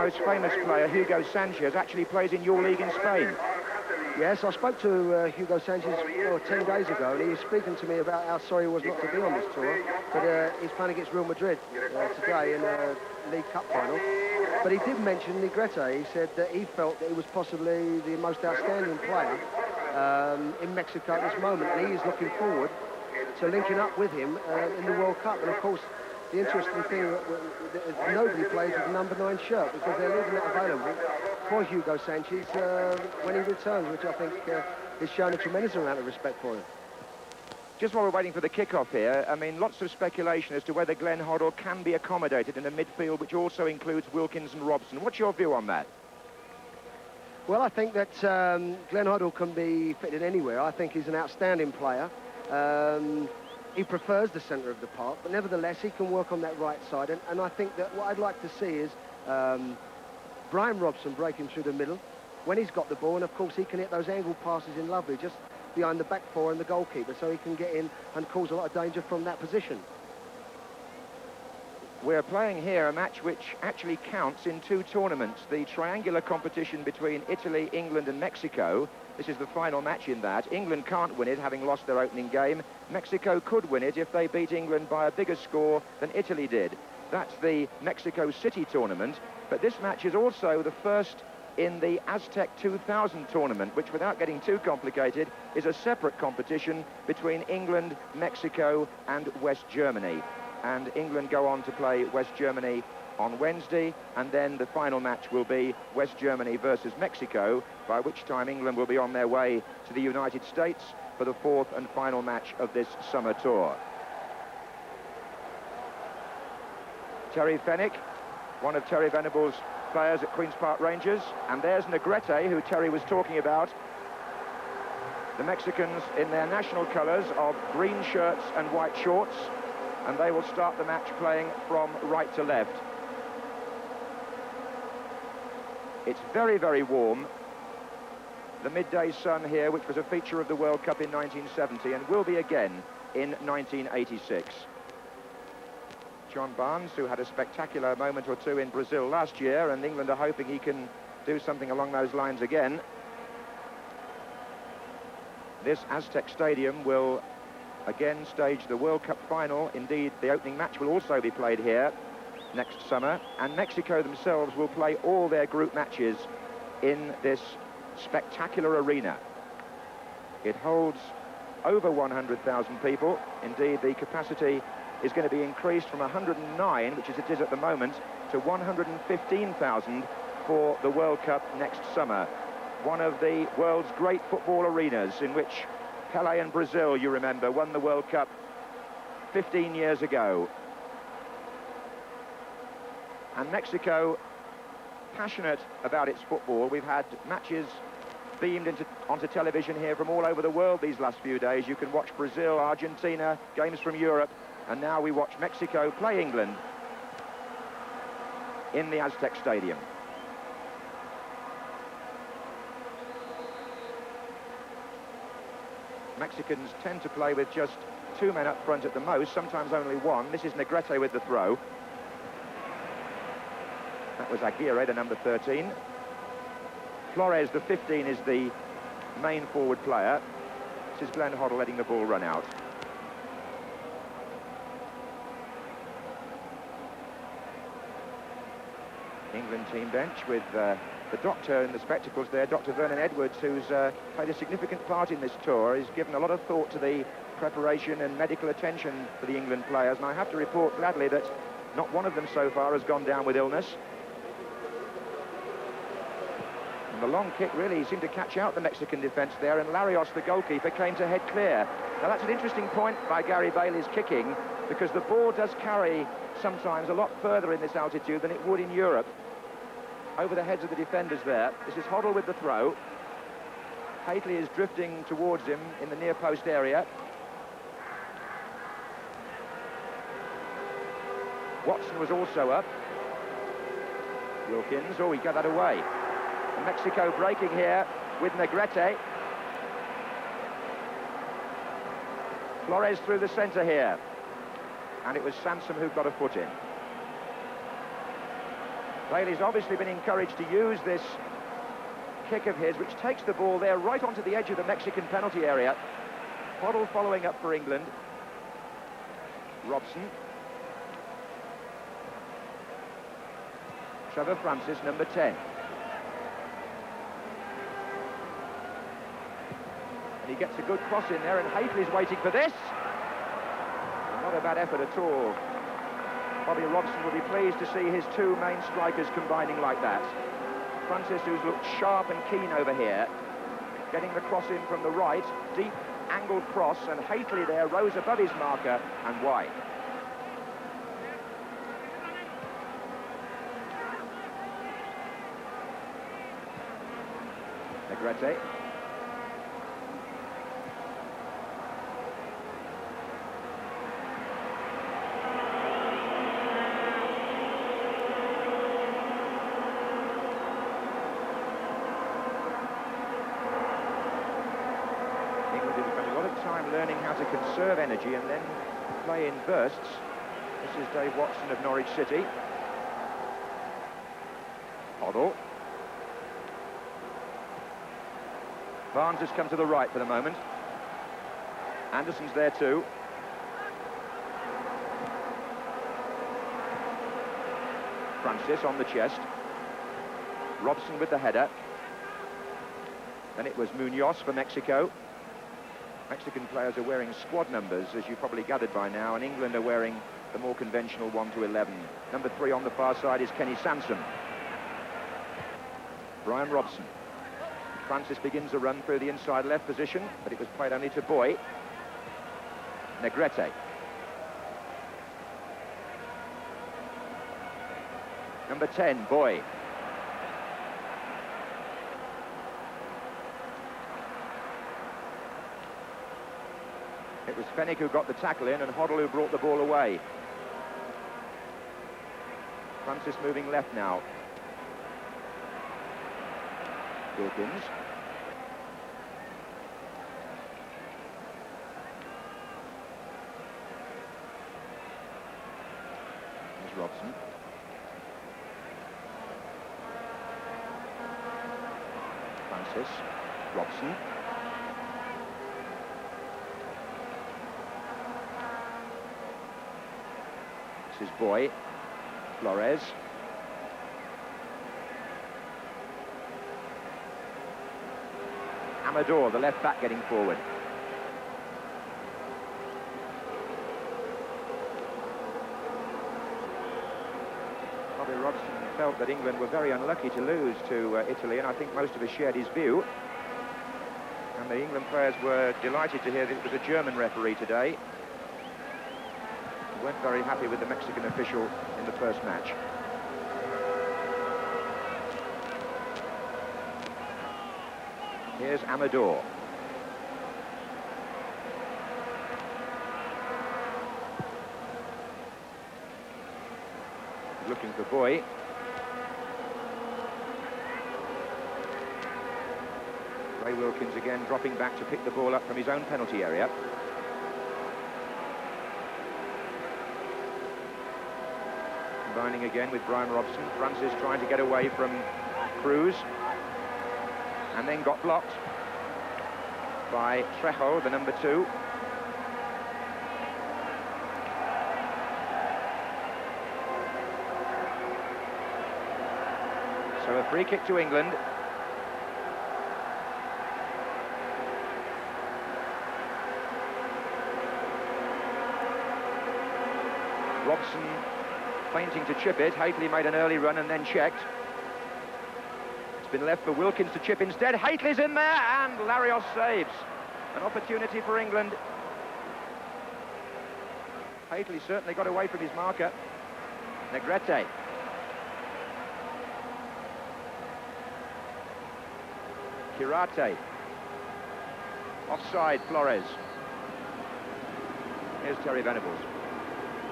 most famous player, Hugo Sanchez, actually plays in your league in Spain. Yes, I spoke to Hugo Sanchez 10 days ago, and he was speaking to me about how sorry he was not to be on this tour. But he's playing against Real Madrid today in a League Cup final. But he did mention Negrete. He said that he felt that he was possibly the most outstanding player in Mexico at this moment, and he is looking forward to linking up with him in the World Cup. And of course, the interesting thing that nobody plays with the number 9 shirt, because they're leaving that available for Hugo Sanchez when he returns, which I think is showing a tremendous amount of respect for him. Just while we're waiting for the kick-off here, I mean, lots of speculation as to whether Glenn Hoddle can be accommodated in a midfield which also includes Wilkins and Robson. What's your view on that? Well, I think that Glenn Hoddle can be fitted anywhere. I think he's an outstanding player. He prefers the centre of the park, but nevertheless, he can work on that right side. And I think that what I'd like to see is Brian Robson breaking through the middle when he's got the ball, and of course he can hit those angled passes in lovely, just behind the back four and the goalkeeper, so he can get in and cause a lot of danger from that position. We're playing here a match which actually counts in 2 tournaments. The triangular competition between Italy, England and Mexico. This is the final match in that. England can't win it, having lost their opening game. Mexico could win it if they beat England by a bigger score than Italy did. That's the Mexico City tournament. But this match is also the first in the Aztec 2000 tournament, which, without getting too complicated, is a separate competition between England, Mexico and West Germany. And England go on to play West Germany on Wednesday, and then the final match will be West Germany versus Mexico, by which time England will be on their way to the United States for the 4th and final match of this summer tour. Terry Fenwick, one of Terry Venable's players at Queen's Park Rangers, and there's Negrete, who Terry was talking about. The Mexicans in their national colours of green shirts and white shorts, and they will start the match playing from right to left. It's very, very warm. The midday sun here, which was a feature of the World Cup in 1970 and will be again in 1986. John Barnes, who had a spectacular moment or two in Brazil last year, and England are hoping he can do something along those lines again. This Aztec Stadium will again stage the World Cup final. Indeed, the opening match will also be played here next summer, and Mexico themselves will play all their group matches in this spectacular arena. It holds over 100,000 people. Indeed, the capacity is going to be increased from 109, which it is at the moment, to 115,000 for the World Cup next summer. One of the world's great football arenas, in which Pelé and Brazil, you remember, won the World Cup 15 years ago. And Mexico, passionate about its football. We've had matches beamed onto television here from all over the world these last few days. You can watch Brazil, Argentina, games from Europe, and now we watch Mexico play England in the Aztec Stadium. Mexicans tend to play with just 2 men up front at the most, sometimes only 1. This is Negrete with the throw. That was Aguirre, the number 13. Flores, the 15, is the main forward player. This is Glenn Hoddle letting the ball run out. England team bench with the doctor in the spectacles there, Dr. Vernon Edwards, who's played a significant part in this tour. He's given a lot of thought to the preparation and medical attention for the England players, and I have to report gladly that not one of them so far has gone down with illness. And the long kick really seemed to catch out the Mexican defence there, and Larios, the goalkeeper, came to head clear. Now that's an interesting point by Gary Bailey's kicking, because the ball does carry sometimes a lot further in this altitude than it would in Europe. Over the heads of the defenders there. This is Hoddle with the throw. Haitley is drifting towards him in the near post area. Watson was also up. Wilkins, oh, he got that away. And Mexico breaking here with Negrete. Flores through the centre here. And it was Sansom who got a foot in. Bailey's obviously been encouraged to use this kick of his, which takes the ball there right onto the edge of the Mexican penalty area. Hoddle following up for England. Robson. Trevor Francis, number 10. And he gets a good cross in there, and Hateley's waiting for this. Not a bad effort at all. Bobby Robson will be pleased to see his two main strikers combining like that. Francis, who's looked sharp and keen over here, getting the cross in from the right, deep angled cross, and Hateley there rose above his marker and wide. Negrete. Learning how to conserve energy and then play in bursts. This is Dave Watson of Norwich City. Hoddle. Barnes has come to the right for the moment. Anderson's there too. Francis on the chest. Robson with the header. Then it was Munoz for Mexico. Mexican players are wearing squad numbers, as you probably gathered by now, and England are wearing the more conventional 1 to 11. Number 3 on the far side is Kenny Sansom. Brian Robson. Francis begins a run through the inside left position, but it was played only to Boy. Negrete. Number 10, Boy. It was Fennick who got the tackle in, and Hoddle who brought the ball away. Francis moving left now. Wilkins. There's Robson. Francis. Robson. This is Boy. Flores. Amador, the left back, getting forward. Bobby Robson felt that England were very unlucky to lose to Italy, and I think most of us shared his view. And the England players were delighted to hear that it was a German referee today. Weren't very happy with the Mexican official in the first match. Here's Amador. Looking for Boy. Ray Wilkins again dropping back to pick the ball up from his own penalty area. Combining again with Brian Robson. Francis trying to get away from Cruz. And then got blocked by Trejo, the number 2. So a free kick to England. Robson feinting to chip it. Hateley made an early run and then checked. It's been left for Wilkins to chip instead. Hateley's in there, and Larios saves. An opportunity for England. Hateley certainly got away from his marker. Negrete. Kirate. Offside, Flores. Here's Terry Venables.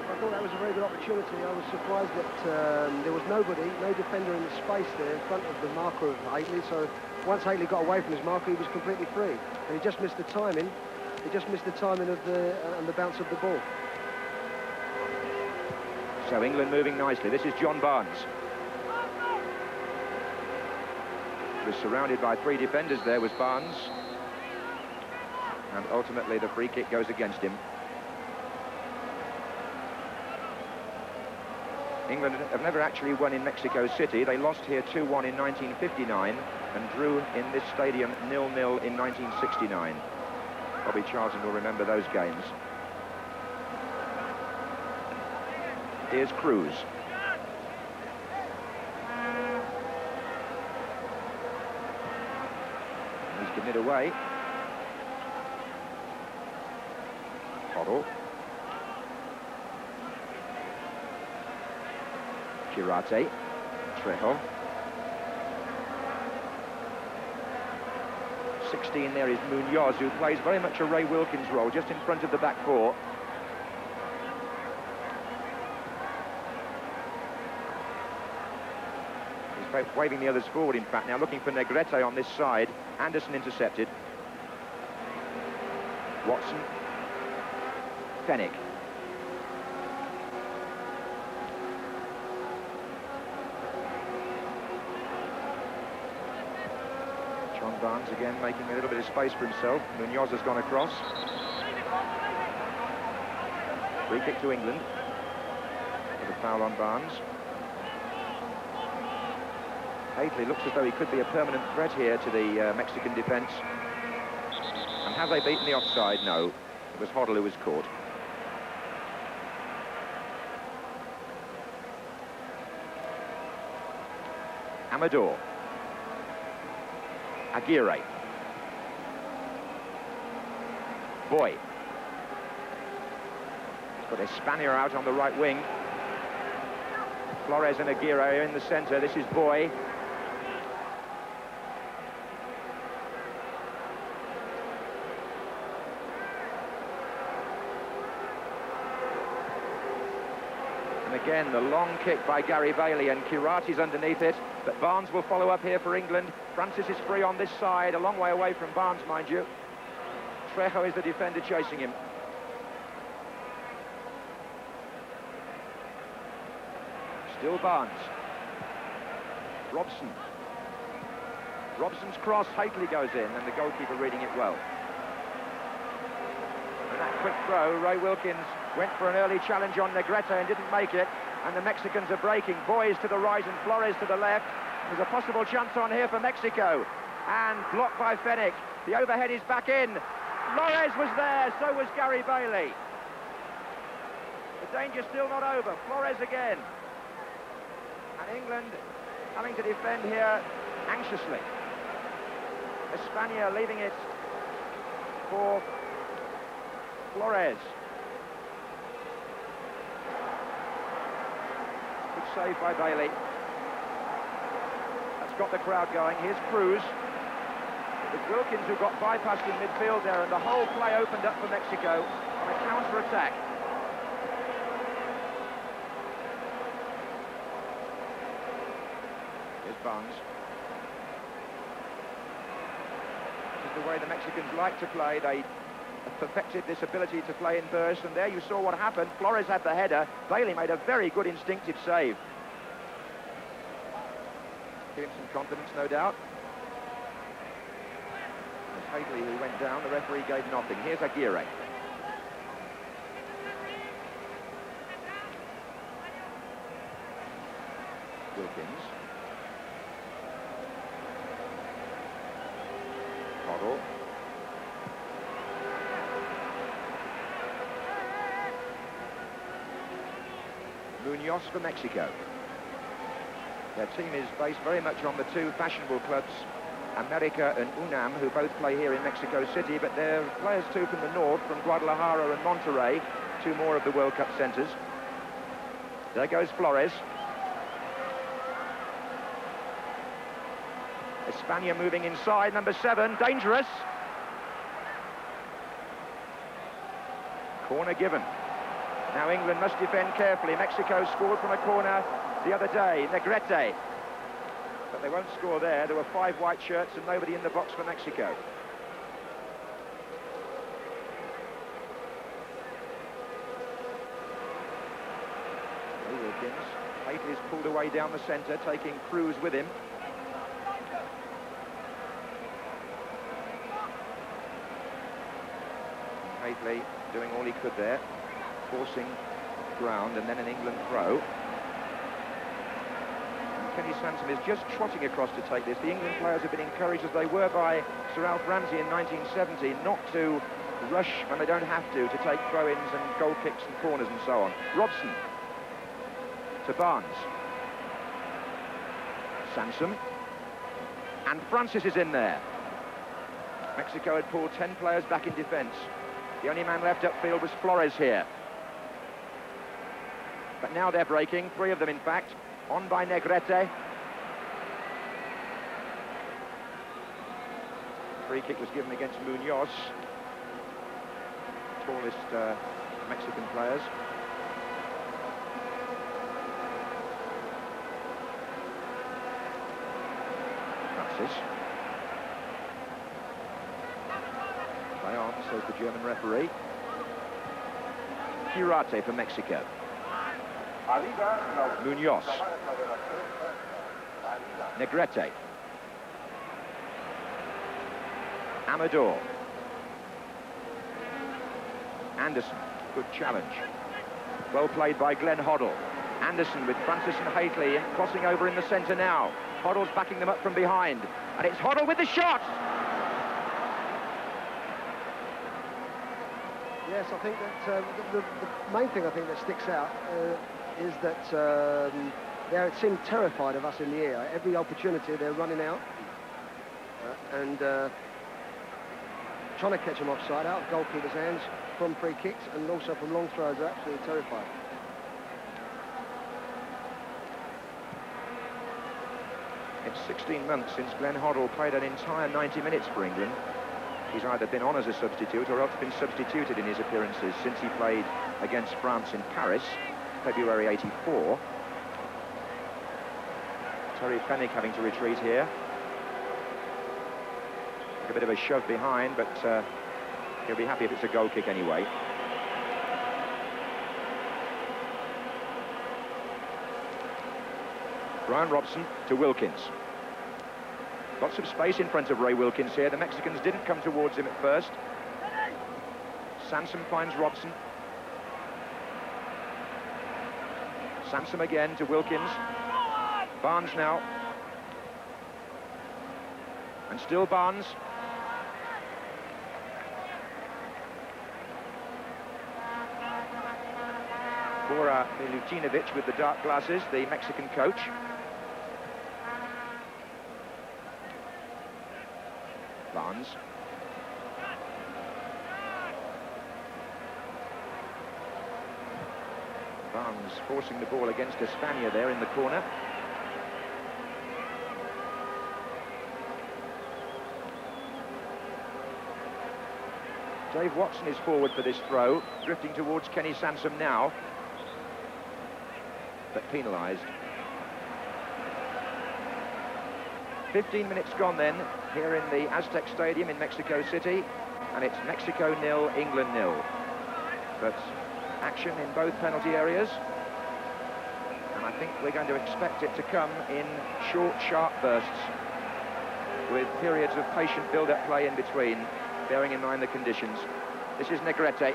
I thought that was a very good opportunity. I was surprised that there was nobody, no defender in the space there in front of the marker of Hateley. So once Hateley got away from his marker, he was completely free. And he just missed the timing. He just missed the timing of the bounce of the ball. So England moving nicely. This is John Barnes. was surrounded by 3 defenders there, was Barnes. And ultimately the free kick goes against him. England have never actually won in Mexico City. They lost here 2-1 in 1959 and drew in this stadium 0-0 in 1969. Bobby Charlton will remember those games. Here's Cruz. He's given it away. Hoddle. Girate. Trejo. 16 there is Munoz, who plays very much a Ray Wilkins role, just in front of the back four. He's waving the others forward, in fact, now looking for Negrete on this side. Anderson intercepted. Watson. Fennick. John Barnes again making a little bit of space for himself. Munoz has gone across. Free kick to England. With a foul on Barnes. Hateley looks as though he could be a permanent threat here to the Mexican defence. And have they beaten the offside? No. It was Hoddle who was caught. Amador. Aguirre. Boy. He's got Espana out on the right wing. Flores and Aguirre are in the centre. This is Boy. And again, the long kick by Gary Bailey, and Kiraty's underneath it, but Barnes will follow up here for England. Francis is free on this side, a long way away from Barnes, mind you. Trejo is the defender chasing him. Still Barnes. Robson. Robson's cross, Hateley goes in, and the goalkeeper reading it well. And that quick throw, Ray Wilkins went for an early challenge on Negrete and didn't make it, and the Mexicans are breaking. Boys to the right and Flores to the left. There's a possible chance on here for Mexico, and blocked by Fennick. The overhead is back in. Flores was there, so was Gary Bailey. The danger's still not over. Flores again. And England having to defend here anxiously. Espana leaving it for Flores. Good save by Bailey. That's got the crowd going. Here's Cruz. It's Wilkins who got bypassed in midfield there, and the whole play opened up for Mexico on a counter-attack. Here's Barnes. This is the way the Mexicans like to play. They have perfected this ability to play in bursts, and there you saw what happened. Flores had the header. Bailey made a very good instinctive save. Give him some confidence, no doubt. There's Hateley who went down. The referee gave nothing. Here's Aguirre. Wilkins. Hoddle. Munoz for Mexico. Their team is based very much on the two fashionable clubs, America and UNAM, who both play here in Mexico City, but they're players too from the north, from Guadalajara and Monterrey, two more of the World Cup centres. There goes Flores. Espana moving inside, number 7, dangerous. Corner given. Now England must defend carefully. Mexico scored from a corner the other day, Negrete. But they won't score there. There were 5 white shirts and nobody in the box for Mexico. Wilkins. Hateley's pulled away down the centre, taking Cruz with him. Hately doing all he could there, forcing ground, and then an England throw. And Kenny Sansom is just trotting across to take this. The England players have been encouraged, as they were by Sir Alf Ramsey in 1970, not to rush when they don't have to take throw-ins and goal kicks and corners and so on. Robson to Barnes. Sansom. And Francis is in there. Mexico had pulled 10 players back in defence. The only man left upfield was Flores here. But now they're breaking, 3 of them in fact, on by Negrete. Free kick was given against Munoz, tallest Mexican players. Francis. Play on, says the German referee. Girate for Mexico. Munoz. Negrete. Amador. Anderson, good challenge. Well played by Glenn Hoddle. Anderson with Francis and Hately crossing over in the centre now. Hoddle's backing them up from behind. And it's Hoddle with the shot! Yes, I think that the main thing I think that sticks out is that they seem terrified of us in the air. Every opportunity they're running out and trying to catch them offside, out of goalkeeper's hands, from free kicks and also from long throws. Are absolutely terrified. It's 16 months since Glenn Hoddle played an entire 90 minutes for England. He's either been on as a substitute or else been substituted in his appearances since he played against France in Paris, February '84. Terry Fenwick having to retreat here. A bit of a shove behind, but he'll be happy if it's a goal kick anyway. Brian Robson to Wilkins. Lots of space in front of Ray Wilkins here. The Mexicans didn't come towards him at first. Sansom finds Robson. Sansom again to Wilkins. Barnes now. And still Barnes. Bora Milutinovic with the dark glasses, the Mexican coach. Barnes. Barnes forcing the ball against Espana there in the corner. Dave Watson is forward for this throw, drifting towards Kenny Sansom now, but penalised. 15 minutes gone then, here in the Aztec Stadium in Mexico City, and it's Mexico 0, England 0. But action in both penalty areas, and I think we're going to expect it to come in short, sharp bursts, with periods of patient build-up play in between, bearing in mind the conditions. This is Negrete.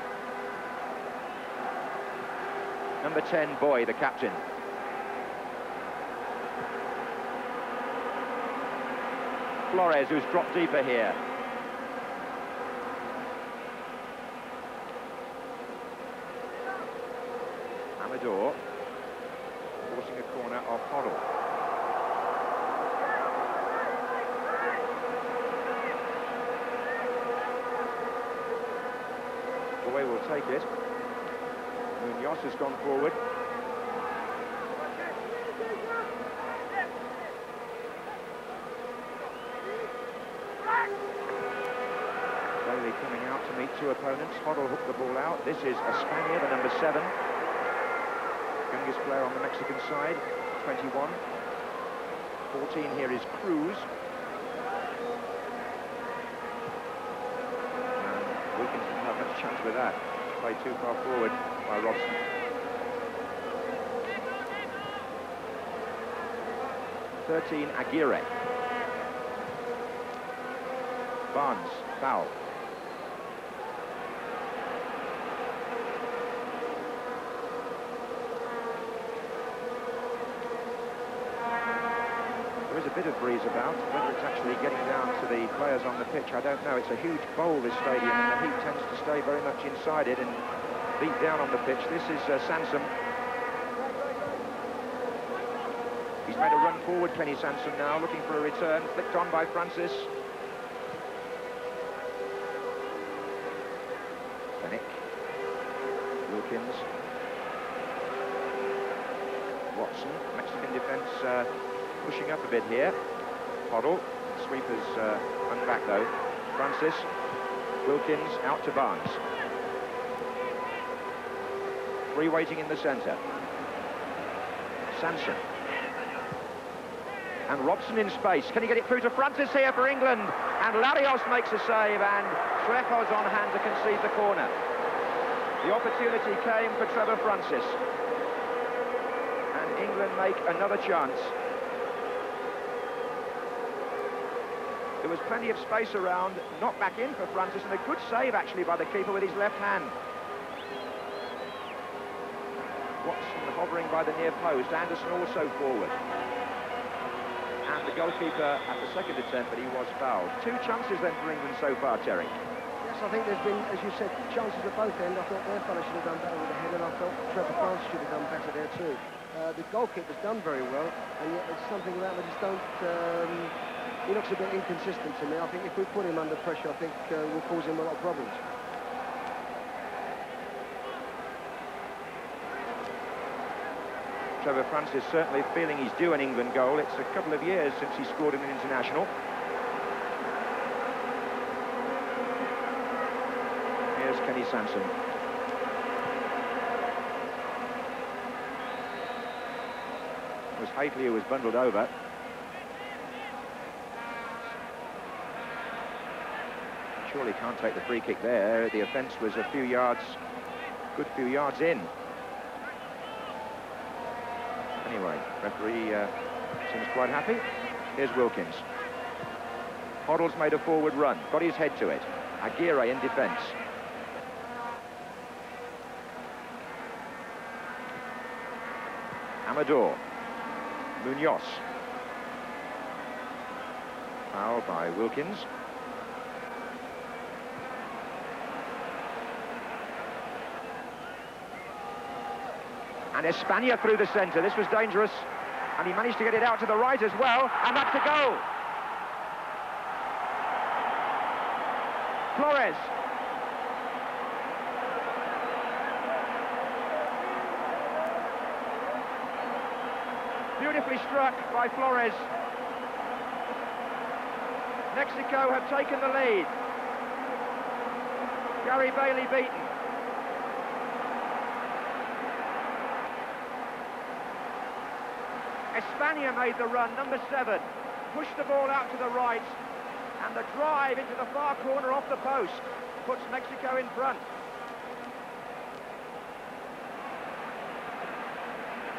Number 10, Boy, the captain. Flores, who's dropped deeper here. Amador forcing a corner off Hoddle. Boy will take it. Munoz has gone forward. Bailey coming out to meet 2 opponents. Hoddle hooked the ball out. This is Espana, the number 7. Youngest player on the Mexican side, 21. 14 here is Cruz. And Wilkins didn't have much chance with that. Played too far forward by Robson. (13) Aguirre. Barnes, foul. is a bit of breeze about. Whether it's actually getting down to the players on the pitch, I don't know. It's a huge bowl, this stadium, and the heat tends to stay very much inside it and beat down on the pitch. This is Sansom. He's made a run forward, Kenny Sansom now, looking for a return. Flicked on by Francis. Fennick. Wilkins. Watson. Mexican defence pushing up a bit here. Hoddle. Sweepers run back though. Francis. Wilkins out to Barnes. Three waiting in the centre. Sansom. And Robson in space. Can he get it through to Francis here for England? And Larios makes a save, and Trejo's on hand to concede the corner. The opportunity came for Trevor Francis. And England make another chance. There was plenty of space around, knocked back in for Francis, and a good save actually by the keeper with his left hand. Watson hovering by the near post, Anderson also forward. And the goalkeeper at the second attempt, but he was fouled. Two chances then for England so far, Terry. Yes, I think there's been, as you said, chances at both ends. I thought their fellow should have done better with the head, and I thought Trevor Francis should have done better there too. The goalkeeper's done very well, and yet there's something about him I just don't... he looks a bit inconsistent to me. I think if we put him under pressure, I think we'll cause him a lot of problems. Trevor Francis certainly feeling he's due an England goal. It's a couple of years since he scored in an international. Here's Kenny Sansom. It was Hately who was bundled over. Surely can't take the free kick there. The offence was a few yards, good few yards in. Anyway, referee seems quite happy. Here's Wilkins. Hoddle's made a forward run, got his head to it. Aguirre in defence. Amador. Munoz. Foul by Wilkins. And Espana through the centre. This was dangerous. And he managed to get it out to the right as well. And that's a goal. Flores. Beautifully struck by Flores. Mexico have taken the lead. Gary Bailey beaten. Espana made the run, number 7, pushed the ball out to the right, and the drive into the far corner off the post puts Mexico in front.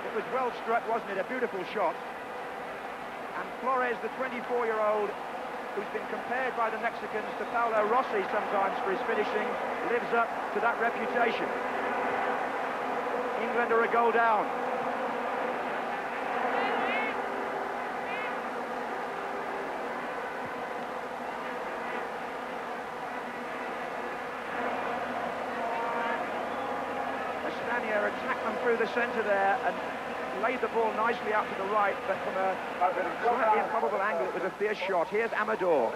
It was well struck, wasn't it? A beautiful shot. And Flores, the 24-year-old, who's been compared by the Mexicans to Paolo Rossi sometimes for his finishing, lives up to that reputation. England are a goal down. Attacked them through the centre there and laid the ball nicely out to the right, but from a slightly improbable angle, it was a fierce shot. Here's Amador.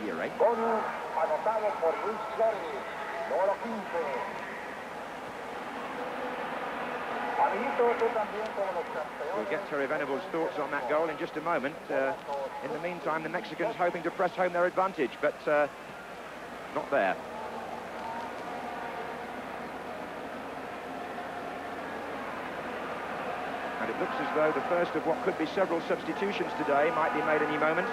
Aguirre. We'll get Terry Venables' thoughts on that goal in just a moment. In the meantime, the Mexicans hoping to press home their advantage, but not there. And it looks as though the first of what could be several substitutions today might be made any moment.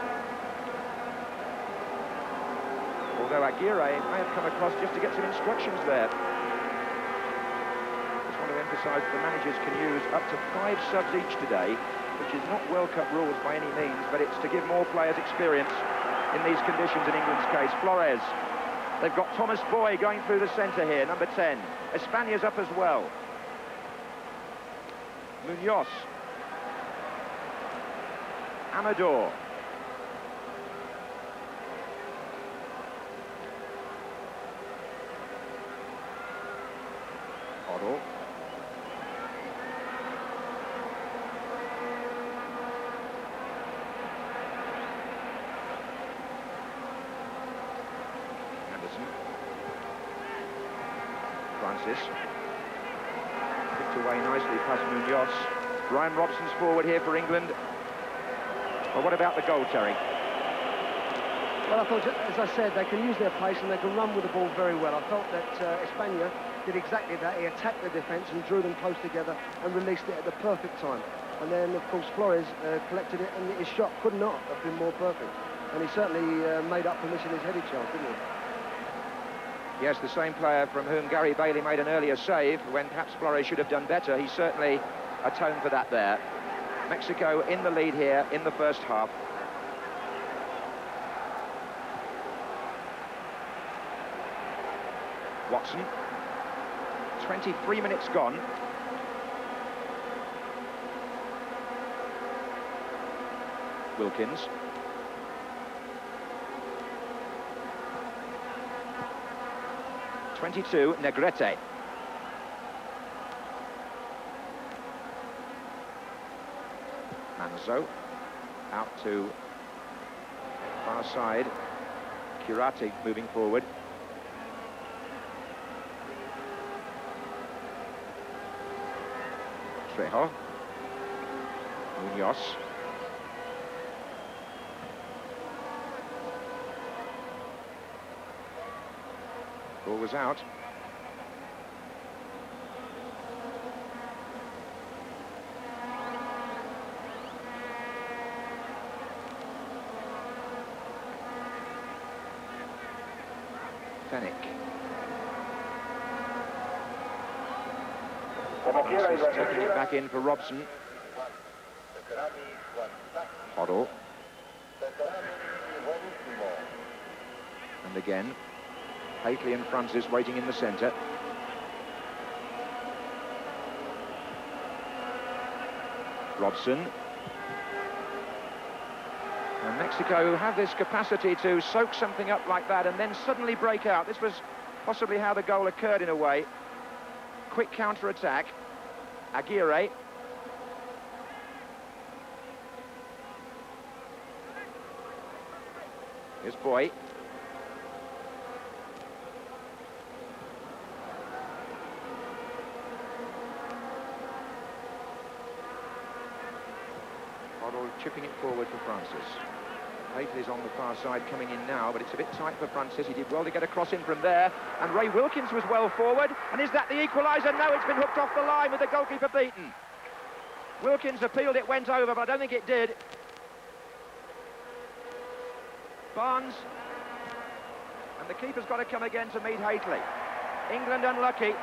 Although Aguirre may have come across just to get some instructions there. Just want to emphasise that the managers can use up to 5 subs each today, which is not World Cup rules by any means, but it's to give more players experience in these conditions in England's case. Flores. They've got Thomas Boy going through the centre here, number 10. Espana's up as well. Munoz. Amador. Hoddle. Anderson. Francis. Picked away nicely past Munoz. Brian Robson's forward here for England. Well, what about the goal, Terry? Well, I thought, as I said, they can use their pace and they can run with the ball very well. I felt that Espana did exactly that. He attacked the defence and drew them close together and released it at the perfect time. And then, of course, Flores collected it, and his shot could not have been more perfect. And he certainly made up for missing his headed chance, didn't he? Yes, the same player from whom Gary Bailey made an earlier save when perhaps Flores should have done better. He certainly atoned for that there. Mexico in the lead here in the first half. Watson. 23 minutes gone. Wilkins. (22) Negrete. Manzo out to far side. Kirati moving forward. Trejo. Munoz. Ball was out. Fennick. Taking it back in for Robson. Hoddle. And again, Haitley and Francis waiting in the centre. Robson. And Mexico have this capacity to soak something up like that and then suddenly break out. This was possibly how the goal occurred in a way. Quick counter-attack. Aguirre. Here's Boy. Hoddle chipping it forward for Francis. Haitley's on the far side coming in now, but it's a bit tight for Francis. He did well to get a cross in from there, and Ray Wilkins was well forward. And is that the equaliser? No, it's been hooked off the line with the goalkeeper beaten. Wilkins appealed, it went over, but I don't think it did. Barnes, and the keeper's got to come again to meet Haitley. England unlucky.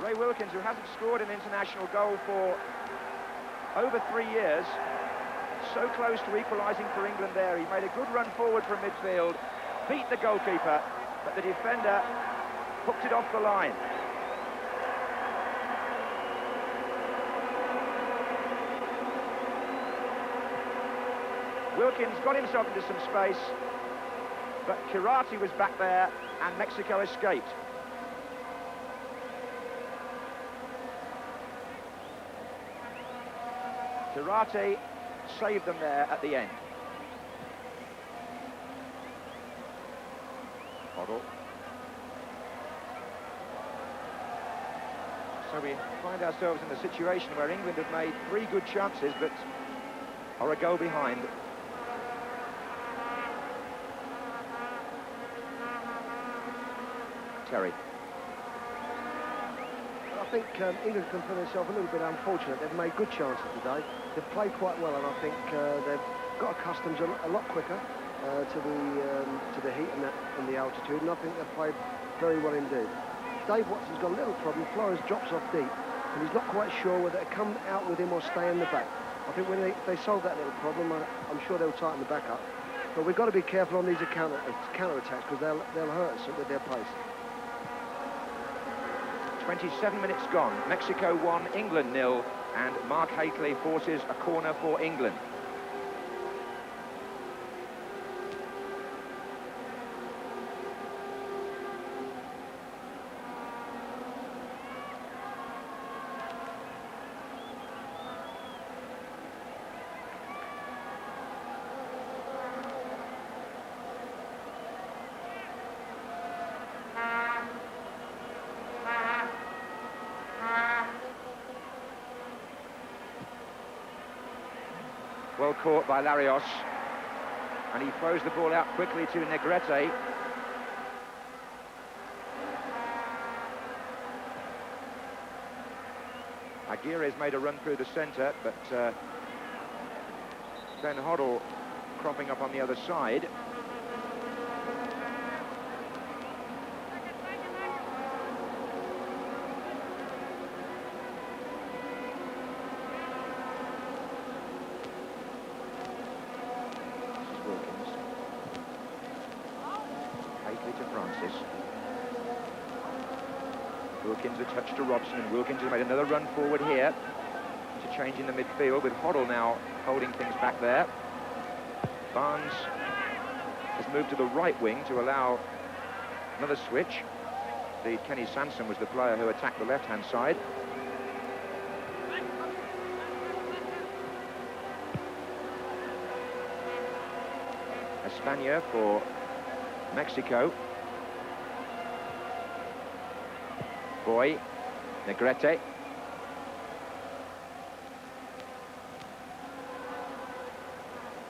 Ray Wilkins, who hasn't scored an international goal for over 3 years, so close to equalising for England there. He made a good run forward from midfield, beat the goalkeeper, but the defender hooked it off the line. Wilkins got himself into some space, but Kirati was back there and Mexico escaped. Kirati saved them there at the end. Hoddle. So we find ourselves in a situation where England have made 3 good chances, but are a goal behind. Terry. I think England can feel themselves a little bit unfortunate. They've made good chances today. They've played quite well, and I think they've got accustomed a lot quicker to the heat and the altitude, and I think they've played very well indeed. Dave Watson's got a little problem. Flores drops off deep, and he's not quite sure whether to come out with him or stay in the back. I think when they solve that little problem, I'm sure they'll tighten the back up. But we've got to be careful on these counter attacks because they'll hurt us with their pace. 27 minutes gone. Mexico 1, England 0, and Mark Hateley forces a corner for England. Well caught by Larios, and he throws the ball out quickly to Negrete. Aguirre's made a run through the centre, but Ben Hoddle cropping up on the other side. Wilkins a touch to Robson, and Wilkins has made another run forward here to change in the midfield, with Hoddle now holding things back there. Barnes has moved to the right wing to allow another switch. Indeed, Kenny Sansom was the player who attacked the left-hand side. Espana for Mexico. Boy, Negrete.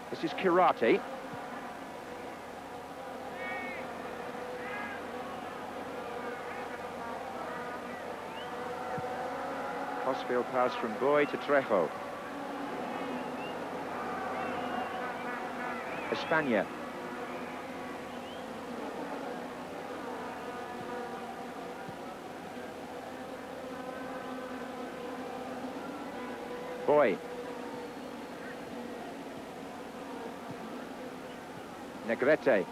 This is Kirati. Crossfield pass from Boy to Trejo. Espana. Boy. Negrete.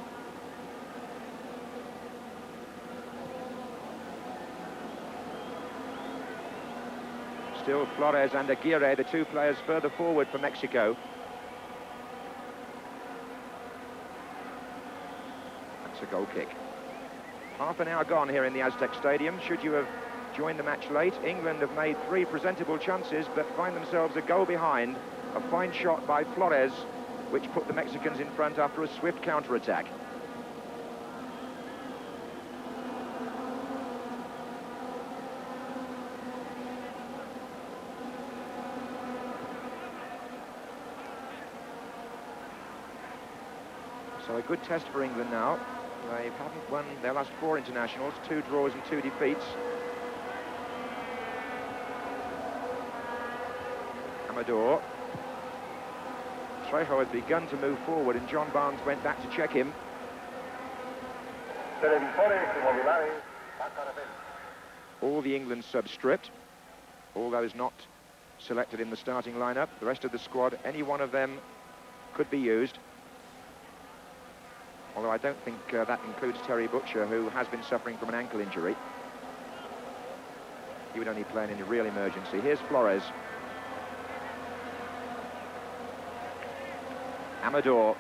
Still Flores and Aguirre, the two players further forward for Mexico. That's a goal kick. Half an hour gone here in the Aztec Stadium. Should you have joined the match late, England have made 3 presentable chances but find themselves a goal behind. A fine shot by Flores, which put the Mexicans in front after a swift counter-attack. So a good test for England now. They haven't won their last 4 internationals, 2 draws and 2 defeats. Amador. Trejo had begun to move forward and John Barnes went back to check him. All the England subs stripped. All those not selected in the starting lineup. The rest of the squad, any one of them could be used. Although I don't think that includes Terry Butcher, who has been suffering from an ankle injury. He would only play in a real emergency. Here's Flores. Amador.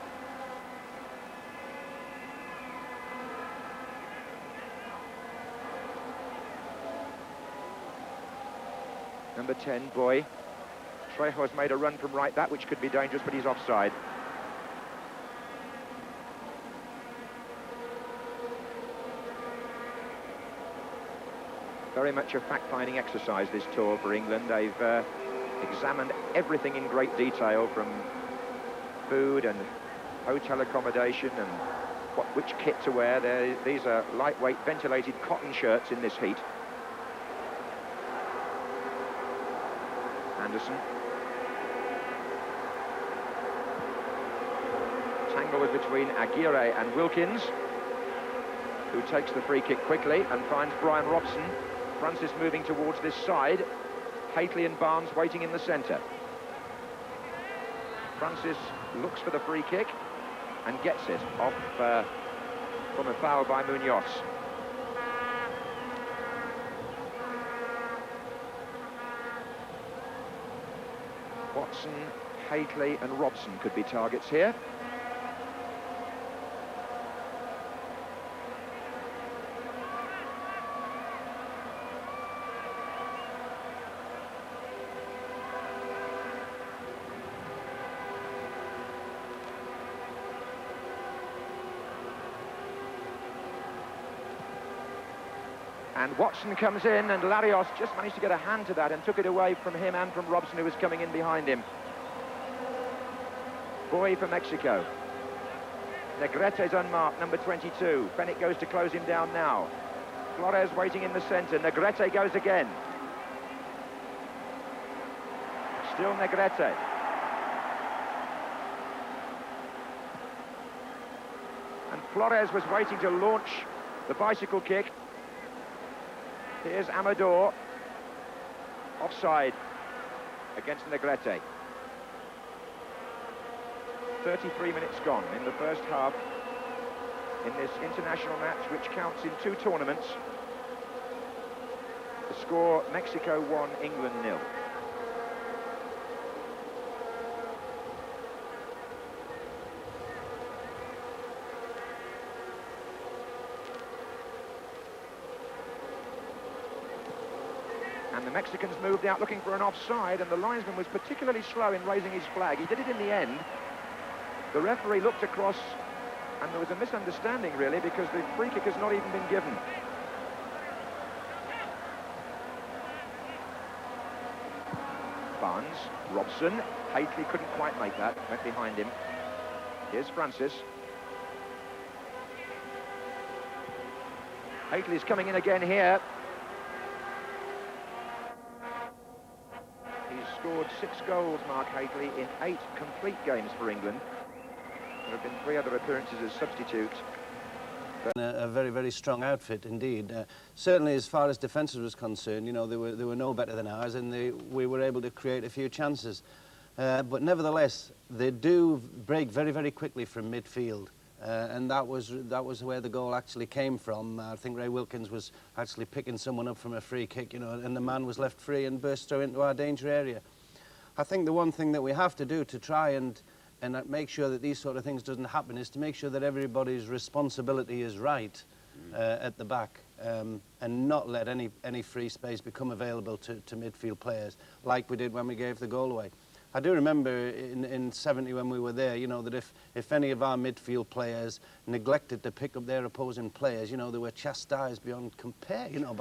Number 10, Boy. Trejo has made a run from right back, which could be dangerous, but he's offside. Very much a fact-finding exercise, this tour for England. They've examined everything in great detail, from food and hotel accommodation and which kit to wear. These are lightweight, ventilated cotton shirts in this heat. Anderson. Tangle was between Aguirre and Wilkins, who takes the free kick quickly and finds Brian Robson. Francis moving towards this side. Hateley and Barnes waiting in the centre. Francis looks for the free kick. and gets it off from a foul by Munoz. Watson, Hately and Robson could be targets here. And Watson comes in, and Larios just managed to get a hand to that and took it away from him and from Robson, who was coming in behind him. Boy for Mexico. Negrete's unmarked, number 22. Bennett goes to close him down now. Flores waiting in the centre. Negrete goes again. Still Negrete. And Flores was waiting to launch the bicycle kick. Here's Amador, offside against Negrete. 33 minutes gone in the first half in this international match, which counts in 2 tournaments. The score, Mexico 1, England 0. And the Mexicans moved out looking for an offside, and the linesman was particularly slow in raising his flag. He did it in the end. The referee looked across, and there was a misunderstanding, really, because the free kick has not even been given. Barnes, Robson, Hately couldn't quite make that, went behind him. Here's Francis. Hately's coming in again here. He's scored 6 goals, Mark Hately, in 8 complete games for England. There have been 3 other appearances as substitutes. A very, very strong outfit indeed. Certainly, as far as defences was concerned, you know, they were no better than ours, and we were able to create a few chances. But nevertheless, they do break very, very quickly from midfield, and that was where the goal actually came from. I think Ray Wilkins was actually picking someone up from a free kick, you know, and the man was left free and burst through into our danger area. I think the one thing that we have to do to try and make sure that these sort of things doesn't happen is to make sure that everybody's responsibility is right at the back, and not let any free space become available to midfield players like we did when we gave the goal away. I do remember in 70 when we were there, you know, that if any of our midfield players neglected to pick up their opposing players, you know, they were chastised beyond compare, you know,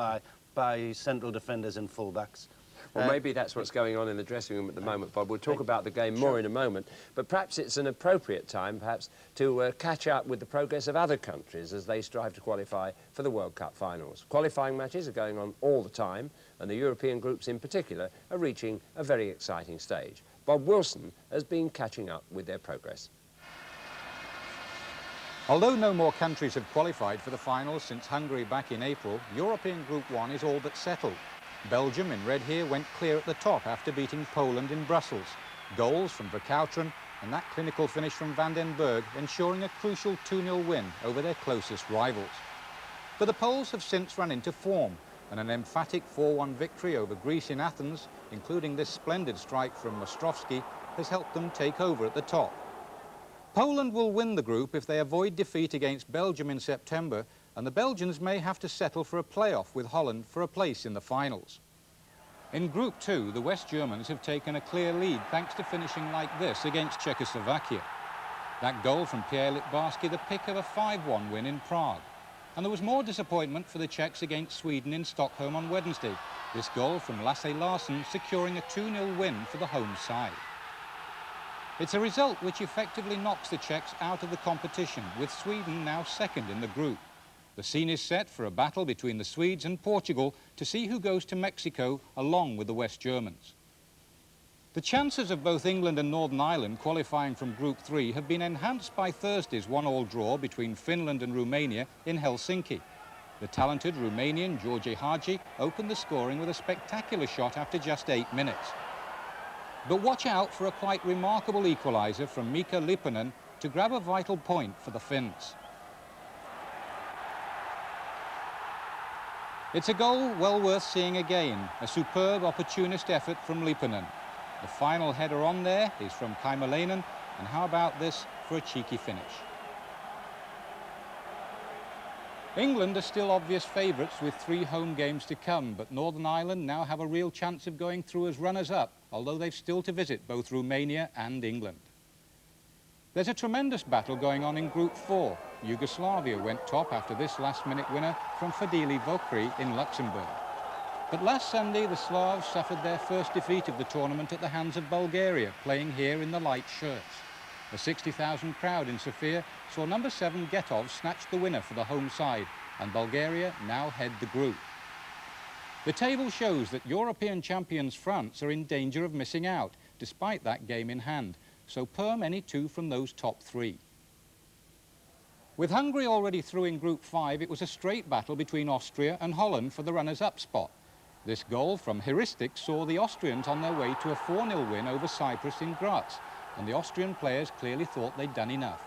by central defenders and fullbacks. Well, maybe that's what's going on in the dressing room at the moment, Bob. We'll talk about the game more in a moment. But perhaps it's an appropriate time, perhaps, to catch up with the progress of other countries as they strive to qualify for the World Cup finals. Qualifying matches are going on all the time, and the European groups in particular are reaching a very exciting stage. Bob Wilson has been catching up with their progress. Although no more countries have qualified for the finals since Hungary back in April, European Group 1 is all but settled. Belgium, in red here, went clear at the top after beating Poland in Brussels. Goals from Verkouteren and that clinical finish from Van den Berg ensuring a crucial 2-0 win over their closest rivals. But the Poles have since run into form, and an emphatic 4-1 victory over Greece in Athens, including this splendid strike from Ostrowski, has helped them take over at the top. Poland will win the group if they avoid defeat against Belgium in September, and the Belgians may have to settle for a playoff with Holland for a place in the finals. In Group 2, the West Germans have taken a clear lead thanks to finishing like this against Czechoslovakia. That goal from Pierre Littbarski, the pick of a 5-1 win in Prague. And there was more disappointment for the Czechs against Sweden in Stockholm on Wednesday. This goal from Lasse Larsson securing a 2-0 win for the home side. It's a result which effectively knocks the Czechs out of the competition, with Sweden now second in the group. The scene is set for a battle between the Swedes and Portugal to see who goes to Mexico along with the West Germans. The chances of both England and Northern Ireland qualifying from Group 3 have been enhanced by Thursday's 1-1 draw between Finland and Romania in Helsinki. The talented Romanian George Hagi opened the scoring with a spectacular shot after just 8 minutes. But watch out for a quite remarkable equaliser from Mika Lipponen to grab a vital point for the Finns. It's a goal well worth seeing again, a superb opportunist effort from Lipponen. The final header on there is from Kaimalainen, and how about this for a cheeky finish? England are still obvious favourites with 3 home games to come, but Northern Ireland now have a real chance of going through as runners-up, although they've still to visit both Romania and England. There's a tremendous battle going on in Group 4. Yugoslavia went top after this last-minute winner from Fadili Vokri in Luxembourg. But last Sunday, the Slavs suffered their first defeat of the tournament at the hands of Bulgaria, playing here in the light shirts. The 60,000 crowd in Sofia saw number 7 Getov snatch the winner for the home side, and Bulgaria now head the group. The table shows that European champions France are in danger of missing out, despite that game in hand, so perm any 2 from those top 3. With Hungary already through in Group 5, it was a straight battle between Austria and Holland for the runners-up spot. This goal from Hristic saw the Austrians on their way to a 4-0 win over Cyprus in Graz, and the Austrian players clearly thought they'd done enough.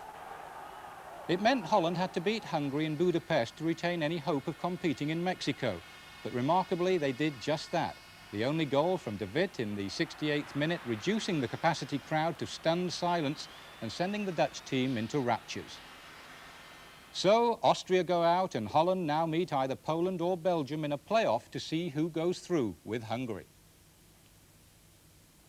It meant Holland had to beat Hungary in Budapest to retain any hope of competing in Mexico, but remarkably they did just that. The only goal from De Wit in the 68th minute reducing the capacity crowd to stunned silence and sending the Dutch team into raptures. So Austria go out and Holland now meet either Poland or Belgium in a playoff to see who goes through with Hungary.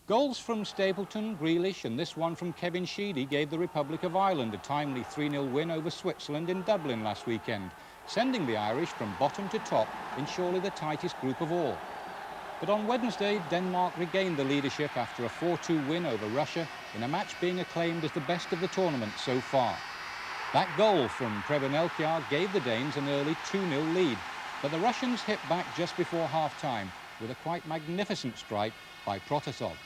Goals from Stapleton, Grealish and this one from Kevin Sheedy gave the Republic of Ireland a timely 3-0 win over Switzerland in Dublin last weekend, sending the Irish from bottom to top in surely the tightest group of all. But on Wednesday, Denmark regained the leadership after a 4-2 win over Russia in a match being acclaimed as the best of the tournament so far. That goal from Preben Elkjær gave the Danes an early 2-0 lead, but the Russians hit back just before half-time with a quite magnificent strike by Protasov.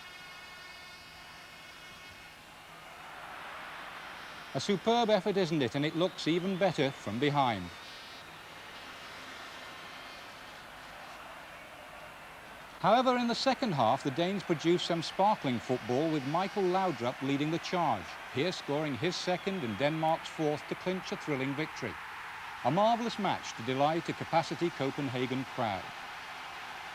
A superb effort, isn't it? And it looks even better from behind. However, in the second half, the Danes produced some sparkling football with Michael Laudrup leading the charge, here scoring his second and Denmark's fourth to clinch a thrilling victory. A marvellous match to delight a capacity Copenhagen crowd.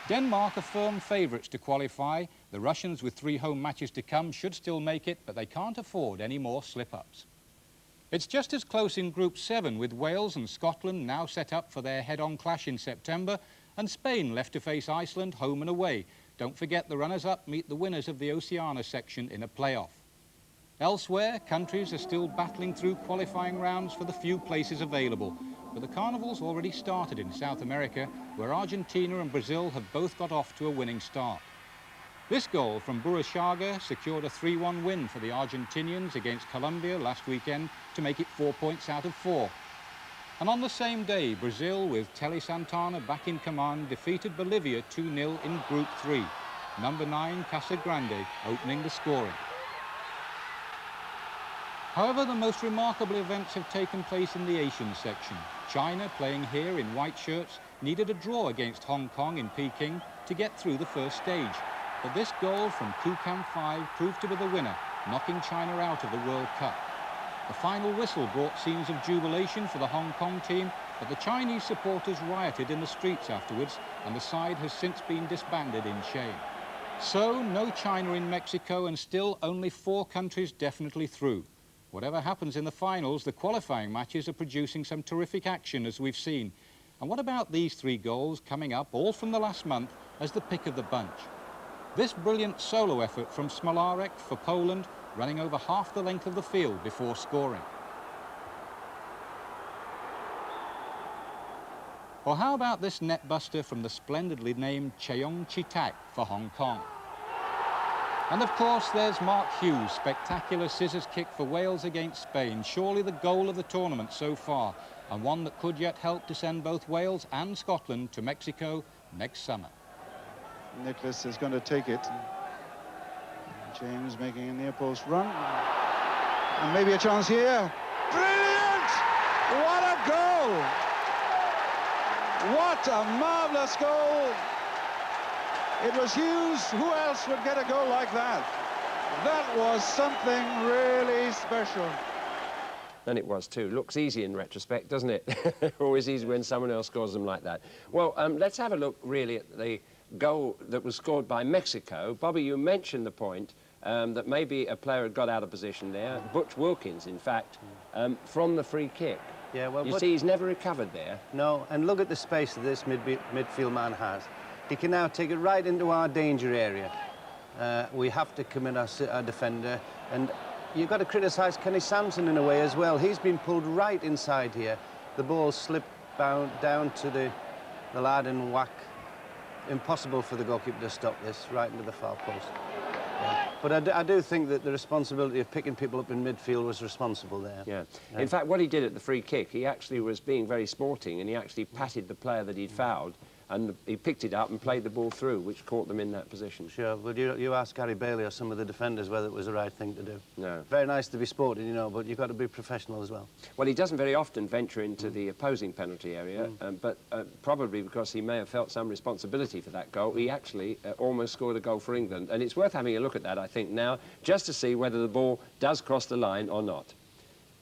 Denmark are firm favourites to qualify. The Russians, with 3 home matches to come, should still make it, but they can't afford any more slip-ups. It's just as close in Group 7, with Wales and Scotland now set up for their head-on clash in September, and Spain left to face Iceland home and away. Don't forget the runners-up meet the winners of the Oceania section in a playoff. Elsewhere, countries are still battling through qualifying rounds for the few places available, but the carnival's already started in South America, where Argentina and Brazil have both got off to a winning start. This goal from Burruchaga secured a 3-1 win for the Argentinians against Colombia last weekend to make it 4 points out of 4. And on the same day, Brazil, with Tele Santana back in command, defeated Bolivia 2-0 in Group 3. Number 9, Casagrande, opening the scoring. However, the most remarkable events have taken place in the Asian section. China, playing here in white shirts, needed a draw against Hong Kong in Peking to get through the first stage. But this goal from Kukan 5 proved to be the winner, knocking China out of the World Cup. The final whistle brought scenes of jubilation for the Hong Kong team, but the Chinese supporters rioted in the streets afterwards, and the side has since been disbanded in shame. So, no China in Mexico, and still only 4 countries definitely through. Whatever happens in the finals, the qualifying matches are producing some terrific action, as we've seen. And what about these 3 goals coming up, all from the last month, as the pick of the bunch? This brilliant solo effort from Smolarek for Poland, running over half the length of the field before scoring. Or how about this netbuster from the splendidly named Cheong Chitak for Hong Kong? And of course there's Mark Hughes' spectacular scissors kick for Wales against Spain, surely the goal of the tournament so far, and one that could yet help to send both Wales and Scotland to Mexico next summer. Nicholas is going to take it. James making a near post run. And maybe a chance here. Brilliant! What a goal! What a marvellous goal! It was Hughes. Who else would get a goal like that? That was something really special. And it was too. Looks easy in retrospect, doesn't it? Always easy when someone else scores them like that. Well, let's have a look really at the goal that was scored by Mexico. Bobby, you mentioned the point that maybe a player had got out of position there. Butch Wilkins, in fact, from the free kick. Yeah, well, you see, he's never recovered there. No, and look at the space that this midfield man has. He can now take it right into our danger area. We have to commit our defender, and you've got to criticise Kenny Sansom in a way as well. He's been pulled right inside here. The ball slipped down to the lad in whack. Impossible for the goalkeeper to stop this, right into the far post. Yeah. But I do think that the responsibility of picking people up in midfield was responsible there. Yeah. In fact, what he did at the free kick, he actually was being very sporting, and he actually patted the player that he'd fouled, and he picked it up and played the ball through, which caught them in that position. Sure. Well, you ask Gary Bailey or some of the defenders whether it was the right thing to do. No. Very nice to be sporting, you know, but you've got to be professional as well. Well, he doesn't very often venture into the opposing penalty area, but probably because he may have felt some responsibility for that goal, he actually almost scored a goal for England. And it's worth having a look at that, I think, now, just to see whether the ball does cross the line or not.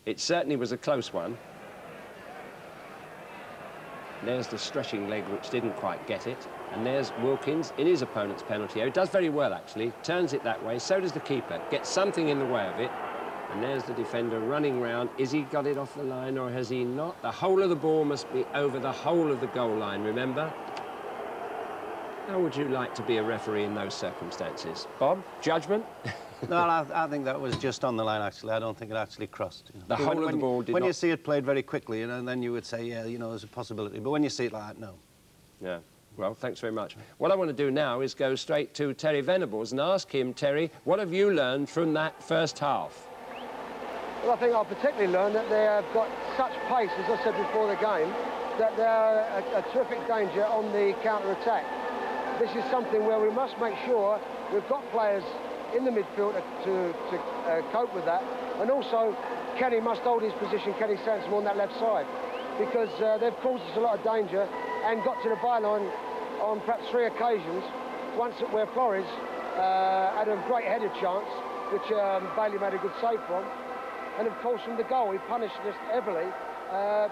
It certainly was a close one. There's the stretching leg, which didn't quite get it. And there's Wilkins in his opponent's penalty area. Does very well, actually. Turns it that way. So does the keeper. Gets something in the way of it. And there's the defender running round. Is he got it off the line or has he not? The whole of the ball must be over the whole of the goal line, remember? How would you like to be a referee in those circumstances? Bob, judgment? No, I think that was just on the line, actually. I don't think it actually crossed. You know. The whole of the ball did When not... you see it played very quickly, you know, and then you would say, yeah, you know, there's a possibility. But when you see it like that, no. Yeah. Well, thanks very much. What I want to do now is go straight to Terry Venables and ask him, Terry, what have you learned from that first half? Well, I think I've particularly learned that they have got such pace, as I said before the game, that they're a terrific danger on the counter-attack. This is something where we must make sure we've got players in the midfield to cope with that. And also, Kenny must hold his position, Kenny Sansom, on that left side, because they've caused us a lot of danger and got to the byline on perhaps 3 occasions. Once where Flores had a great headed chance, which Bailey made a good save from. And of course, from the goal, he punished us heavily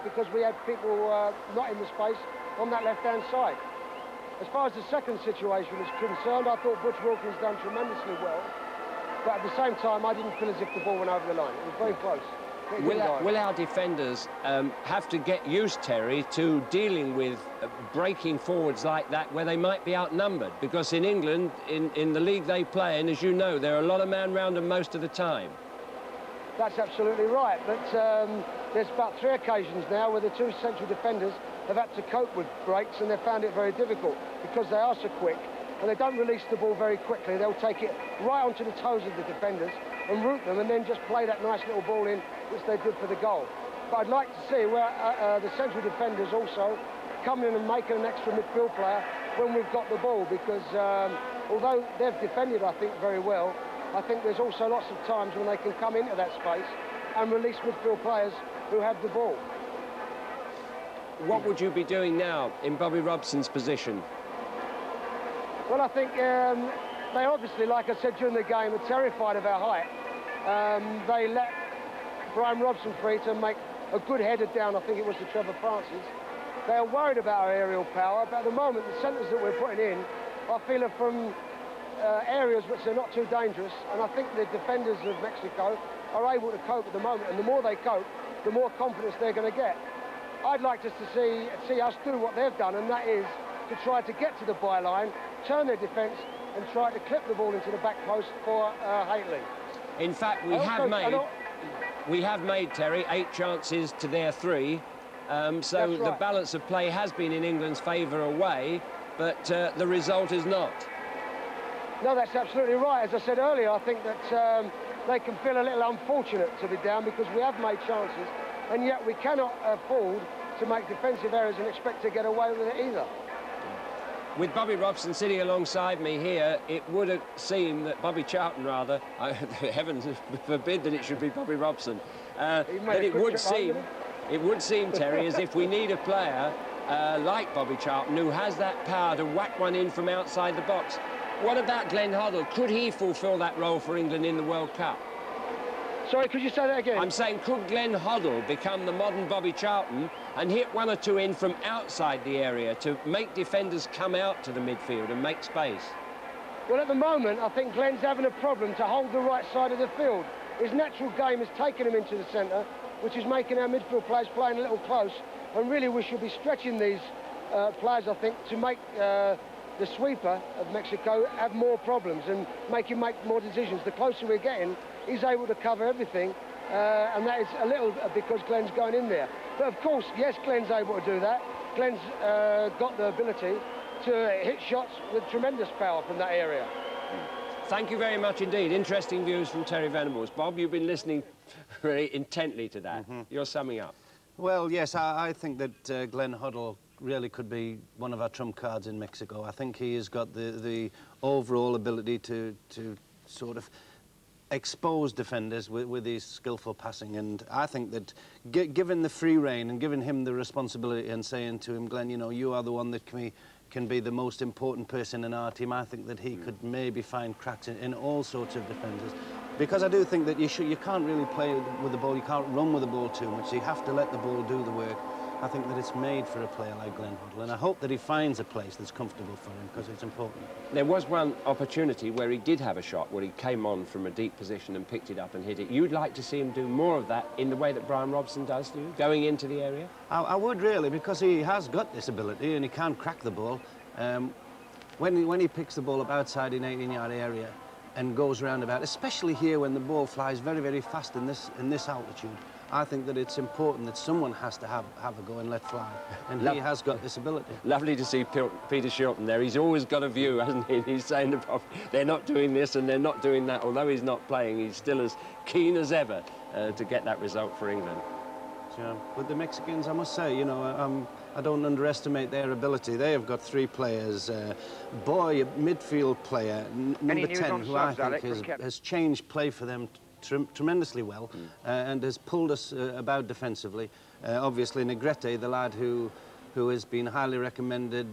because we had people not in the space on that left-hand side. As far as the second situation is concerned, I thought Butch Wilkins done tremendously well. But at the same time, I didn't feel as if the ball went over the line. It was very close. Will our defenders have to get used, Terry, to dealing with breaking forwards like that where they might be outnumbered? Because in England, in the league they play, and as you know, there are a lot of men round them most of the time. That's absolutely right. But there's about 3 occasions now where the 2 central defenders have had to cope with breaks, and they've found it very difficult because they are so quick and they don't release the ball very quickly. They'll take it right onto the toes of the defenders and root them and then just play that nice little ball in, which they did for the goal. But I'd like to see where the central defenders also come in and make an extra midfield player when we've got the ball, because although they've defended, I think, very well, I think there's also lots of times when they can come into that space and release midfield players who have the ball. What would you be doing now in Bobby Robson's position? Well, I think they obviously, like I said during the game, are terrified of our height. They let Brian Robson free to make a good header down, I think it was to Trevor Francis. They are worried about our aerial power, but at the moment, the centres that we're putting in, I feel are from areas which are not too dangerous, and I think the defenders of Mexico are able to cope at the moment, and the more they cope, the more confidence they're going to get. I'd like just to see us do what they've done, and that is to try to get to the byline, turn their defence, and try to clip the ball into the back post for Haitley. In fact, we have made, Terry, 8 chances to their 3. So right. The balance of play has been in England's favour away, but the result is not. No, that's absolutely right. As I said earlier, I think that they can feel a little unfortunate to be down because we have made chances, and yet we cannot afford to make defensive errors and expect to get away with it either. With Bobby Robson sitting alongside me here, it would have seemed that Bobby Charlton, rather, heavens forbid that it should be Bobby Robson, that it would seem, Terry, as if we need a player like Bobby Charlton who has that power to whack one in from outside the box. What about Glenn Hoddle? Could he fulfil that role for England in the World Cup? Sorry, could you say that again? I'm saying, could Glenn Hoddle become the modern Bobby Charlton and hit one or two in from outside the area to make defenders come out to the midfield and make space? Well, at the moment, I think Glenn's having a problem to hold the right side of the field. His natural game has taken him into the centre, which is making our midfield players playing a little close. And really, we should be stretching these players, I think, to make the sweeper of Mexico have more problems and make him make more decisions. The closer we're getting, he's able to cover everything, and that is a little because Glenn's going in there. But of course, yes, Glenn's able to do that. Glenn's got the ability to hit shots with tremendous power from that area. Thank you very much indeed. Interesting views from Terry Venables. Bob, you've been listening very intently to that. You're summing up. Well, yes, I think that Glenn Hoddle really could be one of our trump cards in Mexico. I think he has got the overall ability to sort of expose defenders with his skillful passing, and I think that given the free rein and giving him the responsibility and saying to him, Glenn, you know, you are the one that can be the most important person in our team, I think that he could maybe find cracks in all sorts of defenders. Because I do think that you can't really play with the ball, you can't run with the ball too much, you have to let the ball do the work. I think that it's made for a player like Glenn Hoddle, and I hope that he finds a place that's comfortable for him, because it's important. There was one opportunity where he did have a shot, where he came on from a deep position and picked it up and hit it. You'd like to see him do more of that in the way that Brian Robson does, do you? Going into the area? I would really, because he has got this ability and he can crack the ball. When he picks the ball up outside in 18-yard area and goes round about, especially here when the ball flies very, very fast in this altitude, I think that it's important that someone has to have a go and let fly, and he has got this ability. Lovely to see Peter Shilton there. He's always got a view, hasn't he? He's saying they're not doing this and they're not doing that. Although he's not playing, he's still as keen as ever to get that result for England. Yeah, but the Mexicans, I must say, you know, I don't underestimate their ability. They have got three players. Boy, a midfield player, number 10, who I think has changed play for them tremendously well, and has pulled us about defensively. Obviously, Negrete, the lad who has been highly recommended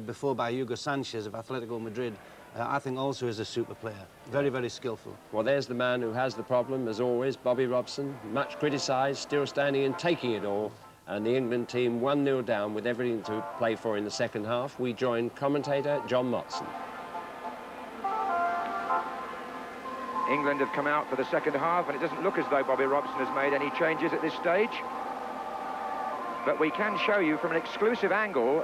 before by Hugo Sanchez of Atletico Madrid, I think also is a super player. Very, very skillful. Well, there's the man who has the problem, as always, Bobby Robson. Much criticised, still standing and taking it all. And the England team 1-0 down with everything to play for in the second half. We join commentator John Motson. England have come out for the second half, and it doesn't look as though Bobby Robson has made any changes at this stage. But we can show you from an exclusive angle,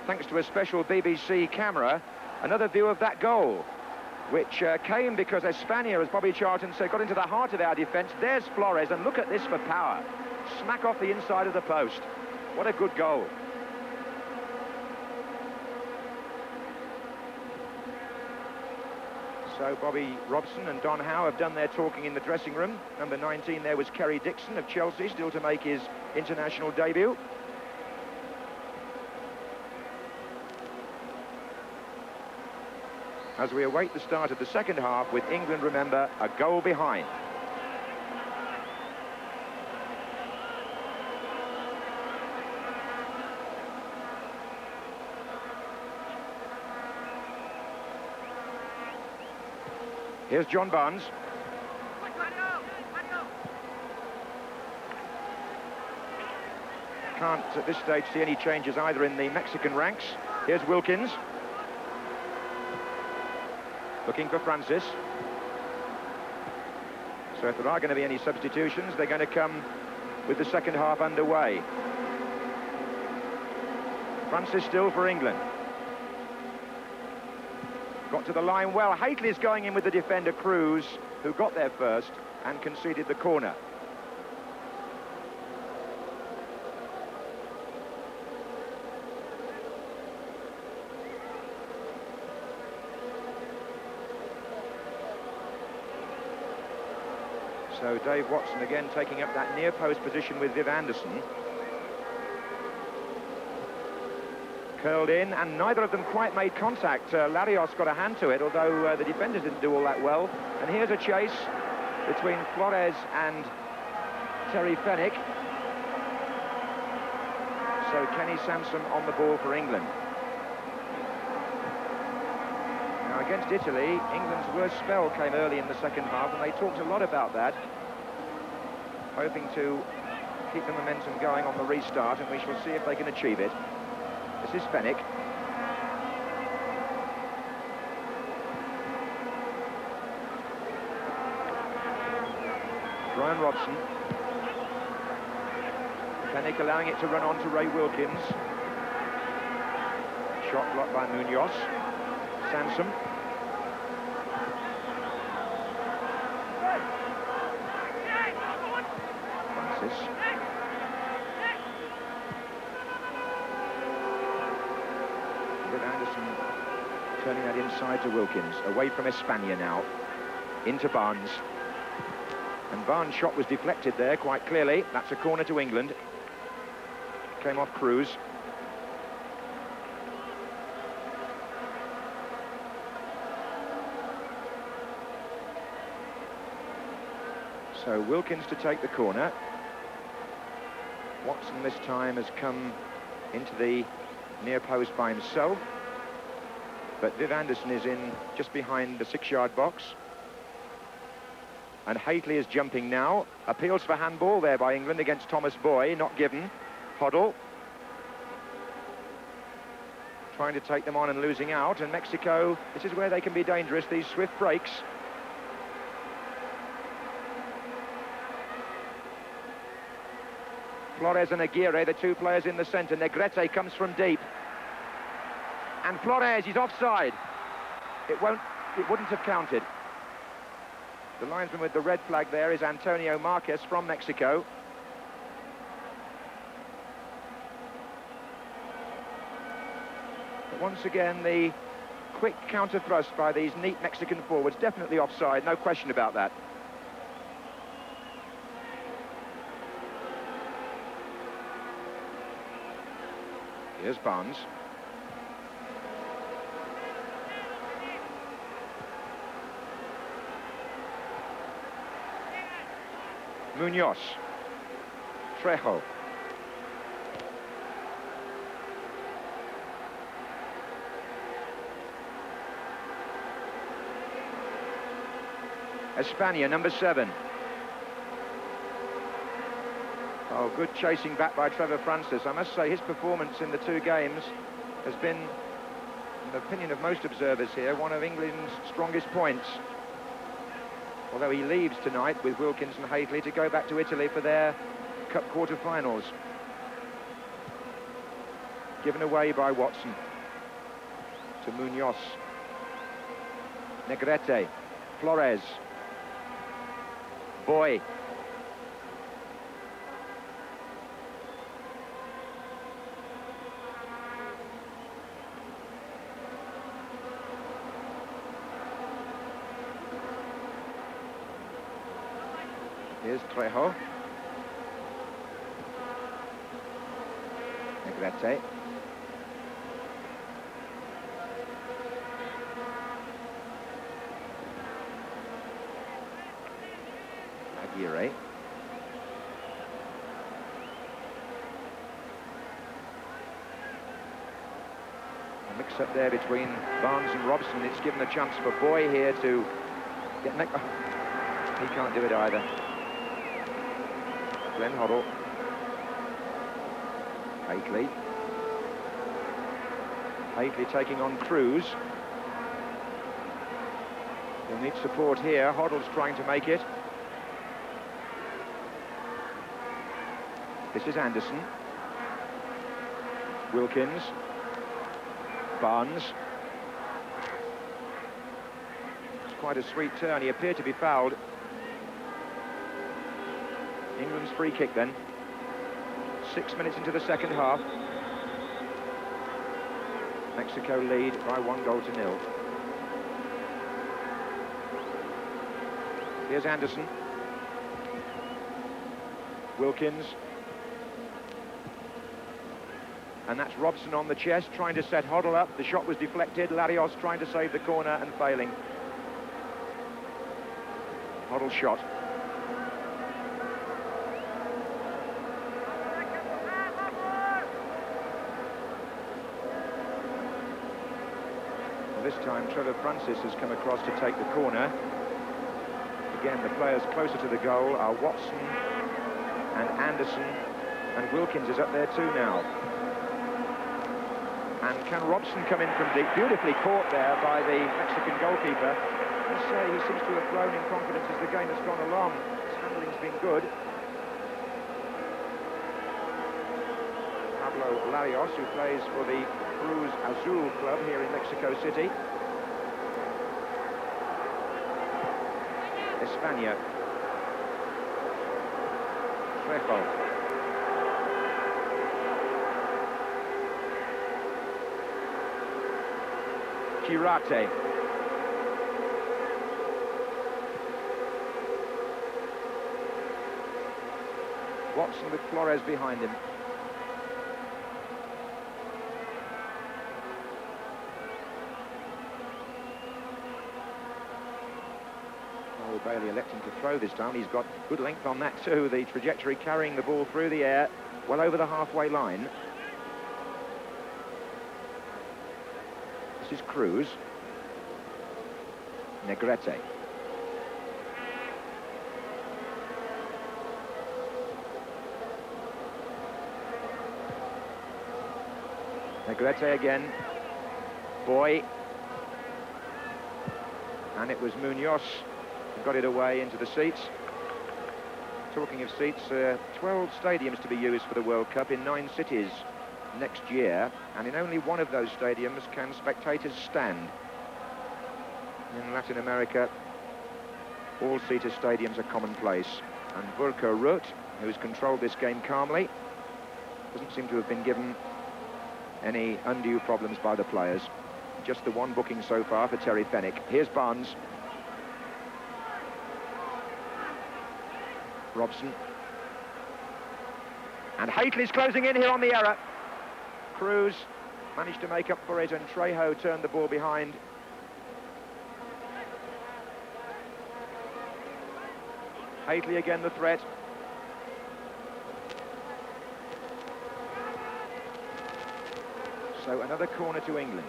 thanks to a special BBC camera, another view of that goal, which came because Espana, as Bobby Charlton said, got into the heart of our defence. There's Flores, and look at this for power. Smack off the inside of the post. What a good goal. So Bobby Robson and Don Howe have done their talking in the dressing room. Number 19 there was Kerry Dixon of Chelsea, still to make his international debut. As we await the start of the second half, with England, remember, a goal behind. Here's John Barnes. Can't at this stage see any changes either in the Mexican ranks. Here's Wilkins. Looking for Francis. So if there are going to be any substitutions, they're going to come with the second half underway. Francis still for England. Got to the line well. Haitley's going in with the defender Cruz, who got there first and conceded the corner. So Dave Watson again taking up that near post position with Viv Anderson. Curled in, and neither of them quite made contact. Larios got a hand to it, although the defenders didn't do all that well. And here's a chase between Flores and Terry Fenwick. So Kenny Sansom on the ball for England. Now against Italy, England's worst spell came early in the second half, and they talked a lot about that. hoping to keep the momentum going on the restart, and we shall see if they can achieve it. This is Fenwick. Brian Robson. Fenwick allowing it to run on to Ray Wilkins. Shot blocked by Munoz. Sansom. Francis. Viv Anderson turning that inside to Wilkins. Away from Espana now. Into Barnes. And Barnes' shot was deflected there quite clearly. That's a corner to England. Came off Cruz. So Wilkins to take the corner. Watson this time has come into the near post by himself. But Viv Anderson is in just behind the 6-yard box. And Haitley is jumping now. Appeals for handball there by England against Thomas Boy, not given. Hoddle trying to take them on and losing out. And Mexico, this is where they can be dangerous, these swift breaks. Flores and Aguirre, the two players in the centre. Negrete comes from deep. And Flores, he's offside. It wouldn't have counted. The linesman with the red flag there is Antonio Marquez from Mexico. But once again, the quick counter thrust by these neat Mexican forwards, definitely offside, no question about that. Here's Barnes. Munoz. Trejo. Espana, number 7. Oh, good chasing back by Trevor Francis. I must say his performance in the 2 games has been, in the opinion of most observers here, one of England's strongest points. Although he leaves tonight with Wilkins and Haitley to go back to Italy for their Cup quarter-finals. Given away by Watson. To Munoz. Negrete. Flores. Boy. Here's Trejo. Negrete. Aguirre. A mix-up there between Barnes and Robson. It's given a chance for Boy here to get... He can't do it either. Glenn Hoddle. Haitley. Haitley taking on Cruz. He'll need support here. Hoddle's trying to make it. This is Anderson. Wilkins. Barnes. It's quite a sweet turn. He appeared to be fouled. England's free kick then. 6 minutes into the second half. Mexico lead by 1-0. Here's Anderson. Wilkins. And that's Robson on the chest, trying to set Hoddle up. The shot was deflected. Larios trying to save the corner and failing. Hoddle shot. This time Trevor Francis has come across to take the corner. Again, the players closer to the goal are Watson And Anderson and Wilkins is up there too now. And can Robson come in from deep? Beautifully caught there by the Mexican goalkeeper. I must say he seems to have grown in confidence as the game has gone along. His handling's been good. Pablo Larios, who plays for the Cruz Azul club here in Mexico City. España. Trejo. Girate. Watson with Flores behind him. Oh, Bailey electing to throw this time. He's got good length on that too. The trajectory carrying the ball through the air, well over the halfway line. This is Cruz. Negrete. Negrete again. Boy. And it was Munoz who got it away into the seats. Talking of seats, 12 stadiums to be used for the World Cup in 9 cities next year, and in only one of those stadiums can spectators stand. In Latin America, all-seater stadiums are commonplace, and Burko Rutt, who's controlled this game calmly, doesn't seem to have been given any undue problems by the players. Just the one booking so far for Terry Fenwick. Here's Barnes. Robson. And Haitley's closing in here on the error. Cruz managed to make up for it, and Trejo turned the ball behind. Haitley again the threat. So another corner to England.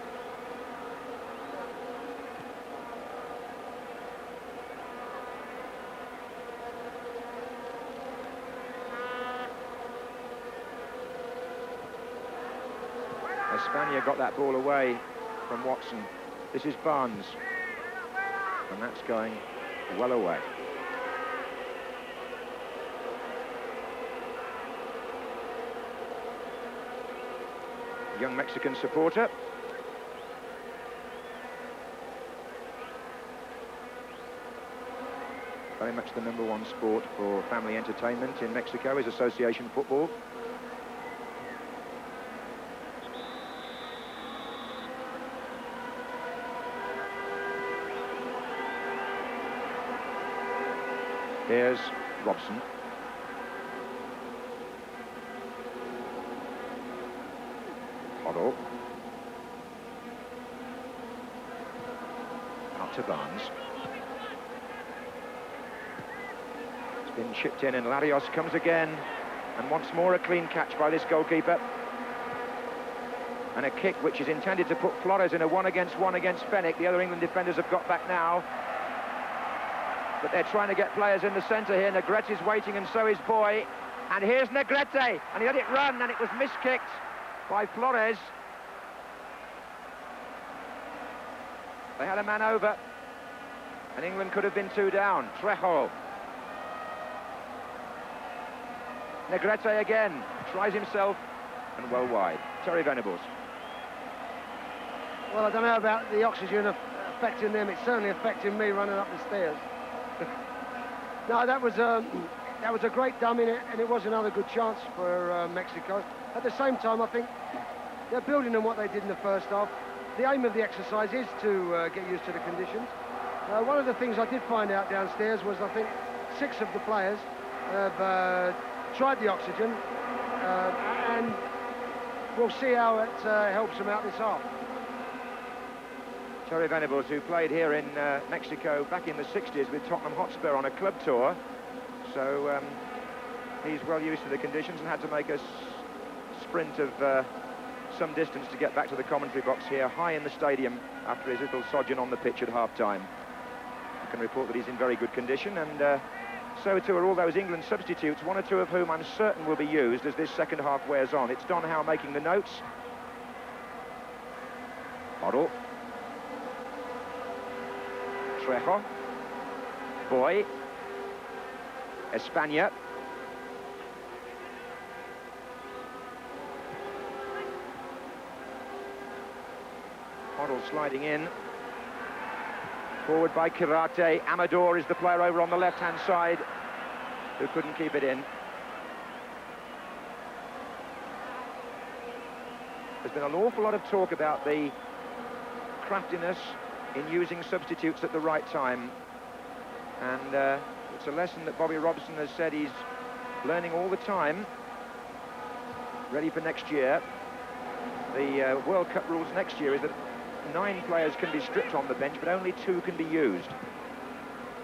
España got that ball away from Watson. This is Barnes. And that's going well away. Young Mexican supporter. Very much the #1 sport for family entertainment in Mexico is association football. Here's Robson. Hoddle. Out to Barnes. It's been chipped in, and Larios comes again. And once more a clean catch by this goalkeeper. And a kick which is intended to put Flores in a 1-against-1 against Fenwick. The other England defenders have got back now. But they're trying to get players in the centre here. Negrete is waiting, and so is Boy. And here's Negrete, and he let it run, and it was miskicked by Flores. They had a man over, and England could have been 2 down. Trejo. Negrete again, tries himself, and well wide. Terry Venables. Well, I don't know about the oxygen affecting them. It's certainly affecting me running up the stairs. No, that was a great dummy, and it was another good chance for Mexico. At the same time, I think they're building on what they did in the first half. The aim of the exercise is to get used to the conditions. One of the things I did find out downstairs was I think 6 of the players have tried the oxygen, and we'll see how it helps them out this half. Terry Venables, who played here in Mexico back in the 60s with Tottenham Hotspur on a club tour. So he's well used to the conditions and had to make a sprint of some distance to get back to the commentary box here, high in the stadium, after his little sojourn on the pitch at half-time. I can report that he's in very good condition, and so too are all those England substitutes, one or two of whom I'm certain will be used as this second half wears on. It's Don Howe making the notes. Hoddle. Trejo. Boy. Espana. Hoddle sliding in. Forward by Quirarte. Amador is the player over on the left-hand side who couldn't keep it in. There's been an awful lot of talk about the craftiness in using substitutes at the right time. And it's a lesson that Bobby Robson has said he's learning all the time. Ready for next year. The World Cup rules next year is that 9 players can be stripped on the bench, but only 2 can be used.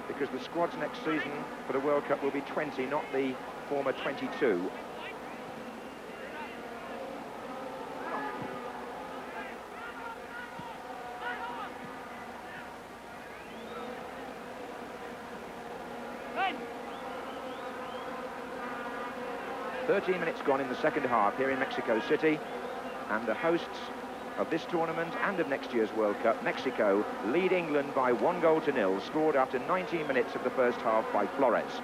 Because the squads next season for the World Cup will be 20, not the former 22. Hey. 13 minutes gone in the second half here in Mexico City, and the hosts of this tournament and of next year's World Cup, Mexico, lead England by 1-0, scored after 19 minutes of the first half by Flores.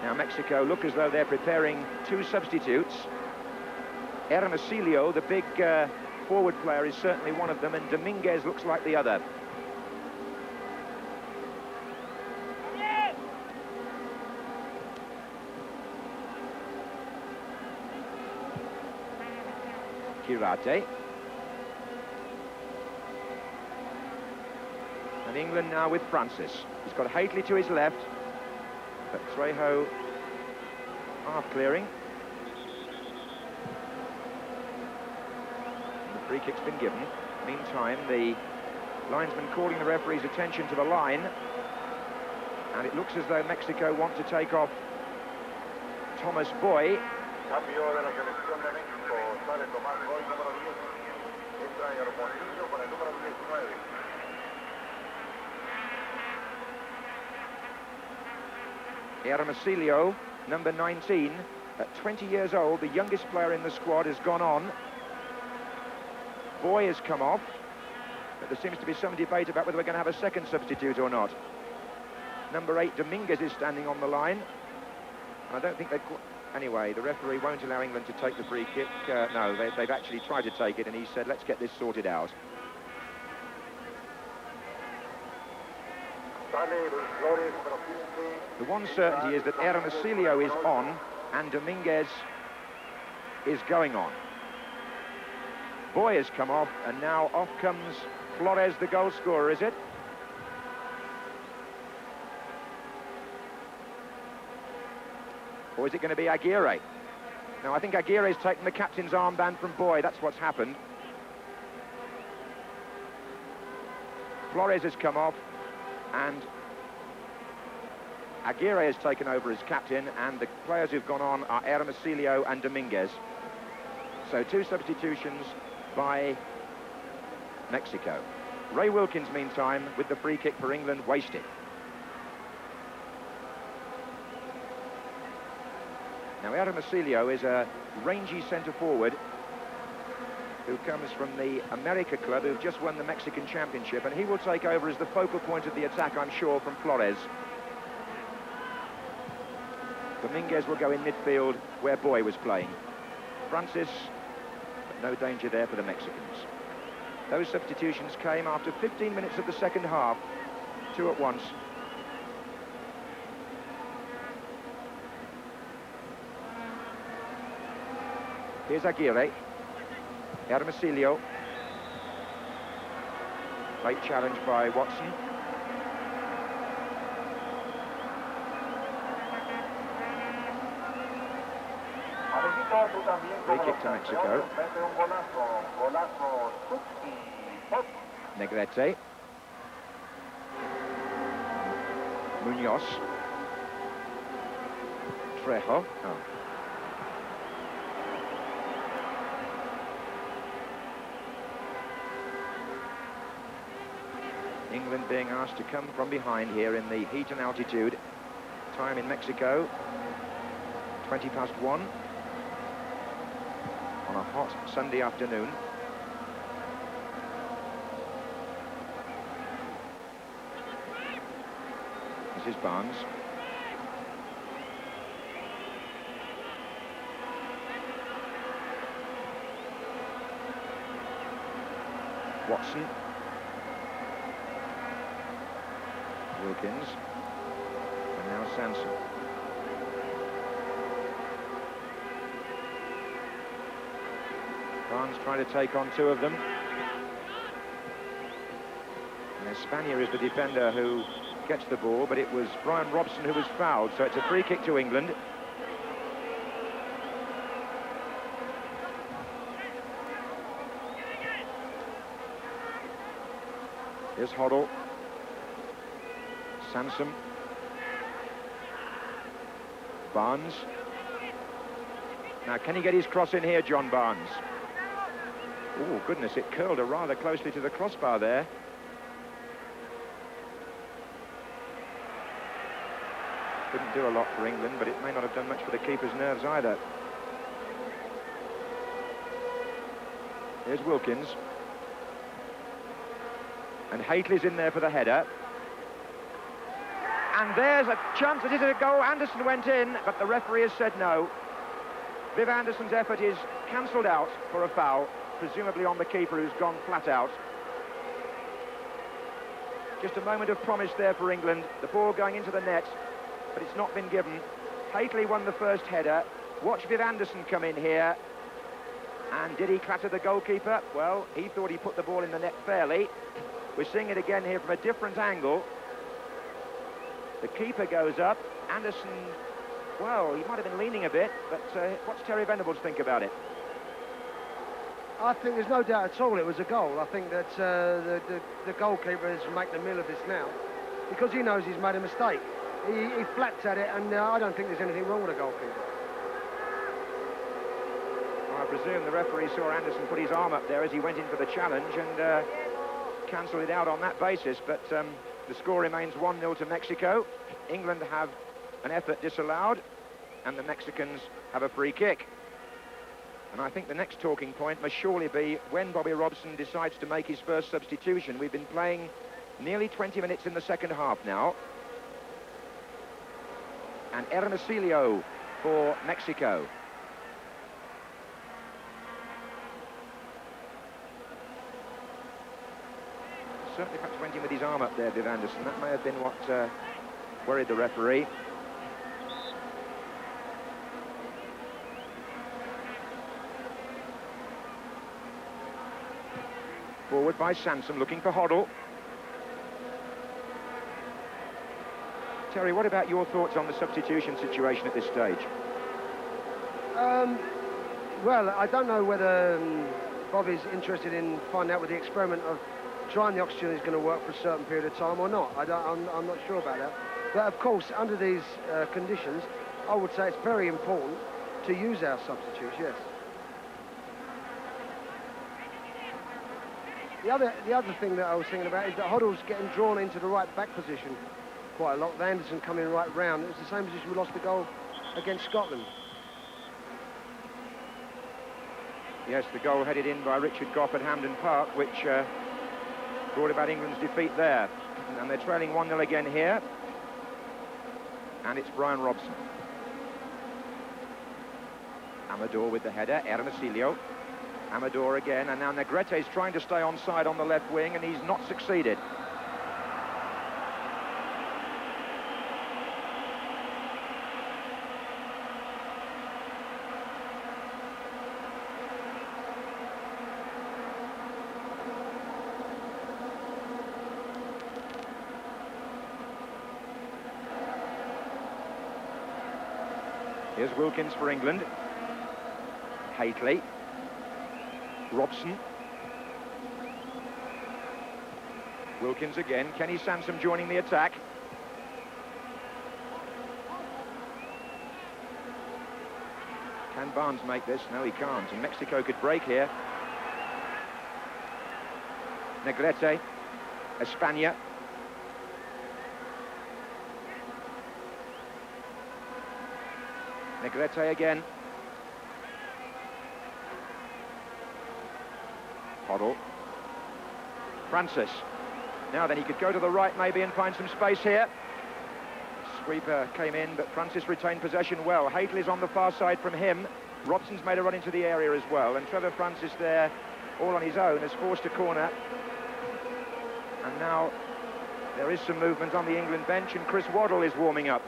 Now Mexico look as though they're preparing 2 substitutes. Hermosillo, the big forward player, is certainly one of them, and Dominguez looks like the other. Quirarte. And England now with Francis. He's got Haitley to his left, but Trejo half clearing. And the free kick's been given. Meantime, the linesman calling the referee's attention to the line, and it looks as though Mexico want to take off Thomas Boy. Cambio de la selección de México, sale Tomás Boy, número 10, entra Hermosillo con el número 19. Hermosillo, number 19, at 20 years old, the youngest player in the squad, has gone on. Boy has come off, but there seems to be some debate about whether we're going to have a second substitute or not. Number 8, Dominguez, is standing on the line. I don't think they've... Anyway, the referee won't allow England to take the free kick. No, they've actually tried to take it, and he said, let's get this sorted out. The one certainty is that Hermosillo is on, and Dominguez is going on. Boy has come off, and now off comes Flores, the goal scorer, is it? Or is it going to be Aguirre? No, I think Aguirre's taken the captain's armband from Boy. That's what's happened. Flores has come off, and Aguirre has taken over as captain, and the players who've gone on are Hermosillo and Dominguez. So 2 substitutions by Mexico. Ray Wilkins, meantime, with the free kick for England, wasted. Now, Hermosillo is a rangy centre-forward who comes from the America club, who've just won the Mexican Championship, and he will take over as the focal point of the attack, I'm sure, from Flores. Dominguez will go in midfield where Boy was playing. Francis, but no danger there for the Mexicans. Those substitutions came after 15 minutes of the second half, 2 at once. Here's Aguirre. Hermosillo. Late challenge by Watson. Free kick to Mexico. Negrete. Munoz. Trejo. Oh. England being asked to come from behind here in the heat and altitude. Time in Mexico, 1:20 on a hot Sunday afternoon. This is Barnes. Watson. Wilkins. And now Sansom. Barnes trying to take on two of them. And Espana is the defender who gets the ball, but it was Brian Robson who was fouled, so it's a free kick to England. Here's Hoddle. Sansom. Barnes. Now, can he get his cross in here, John Barnes? Oh, goodness, it curled rather closely to the crossbar there. Didn't do a lot for England, but it may not have done much for the keeper's nerves either. Here's Wilkins. And Hateley's in there for the header. And there's a chance that is a goal. Anderson went in, but the referee has said no. Viv Anderson's effort is cancelled out for a foul, presumably on the keeper who's gone flat out. Just a moment of promise there for England. The ball going into the net, but it's not been given. Hateley won the first header. Watch Viv Anderson come in here. And did he clatter the goalkeeper? Well, he thought he put the ball in the net fairly. We're seeing it again here from a different angle. The keeper goes up. Anderson, well, he might have been leaning a bit, but what's Terry Venables think about it? I think there's no doubt at all it was a goal. I think that the goalkeeper is making a meal of this now because he knows he's made a mistake. He flapped at it, and I don't think there's anything wrong with a goalkeeper. Well, I presume the referee saw Anderson put his arm up there as he went in for the challenge and cancelled it out on that basis, but the score remains 1-0 to Mexico. England have an effort disallowed, and the Mexicans have a free kick. And I think the next talking point must surely be when Bobby Robson decides to make his first substitution. We've been playing nearly 20 minutes in the second half now. And Hermosillo for Mexico. Certainly perhaps went in with his arm up there, Viv Anderson. That may have been what worried the referee. Forward by Sansom, looking for Hoddle. Terry, what about your thoughts on the substitution situation at this stage? Well, I don't know whether Bobby's interested in finding out whether the experiment of trying the oxygen is going to work for a certain period of time or not. I'm not sure about that. But of course, under these conditions, I would say it's very important to use our substitutes, yes. The other thing that I was thinking about is that Hoddle's getting drawn into the right back position quite a lot. With Anderson coming right round. It was the same position we lost the goal against Scotland. Yes, the goal headed in by Richard Gough at Hampden Park, which brought about England's defeat there. And they're trailing 1-0 again here. And it's Brian Robson. Amador with the header, Hermosillo. Amador again, and now Negrete's trying to stay onside on the left wing, and he's not succeeded. Here's Wilkins for England. Hateley. Robson. Wilkins again. Kenny Sansom joining the attack. Can Barnes make this? No, he can't. And Mexico could break here. Negrete. España. Negrete again. Hoddle. Francis. Now then, he could go to the right maybe and find some space here. Sweeper came in, but Francis retained possession well. Haitley's on the far side from him. Robson's made a run into the area as well, and Trevor Francis there, all on his own, has forced a corner. And now there is some movement on the England bench, and Chris Waddle is warming up.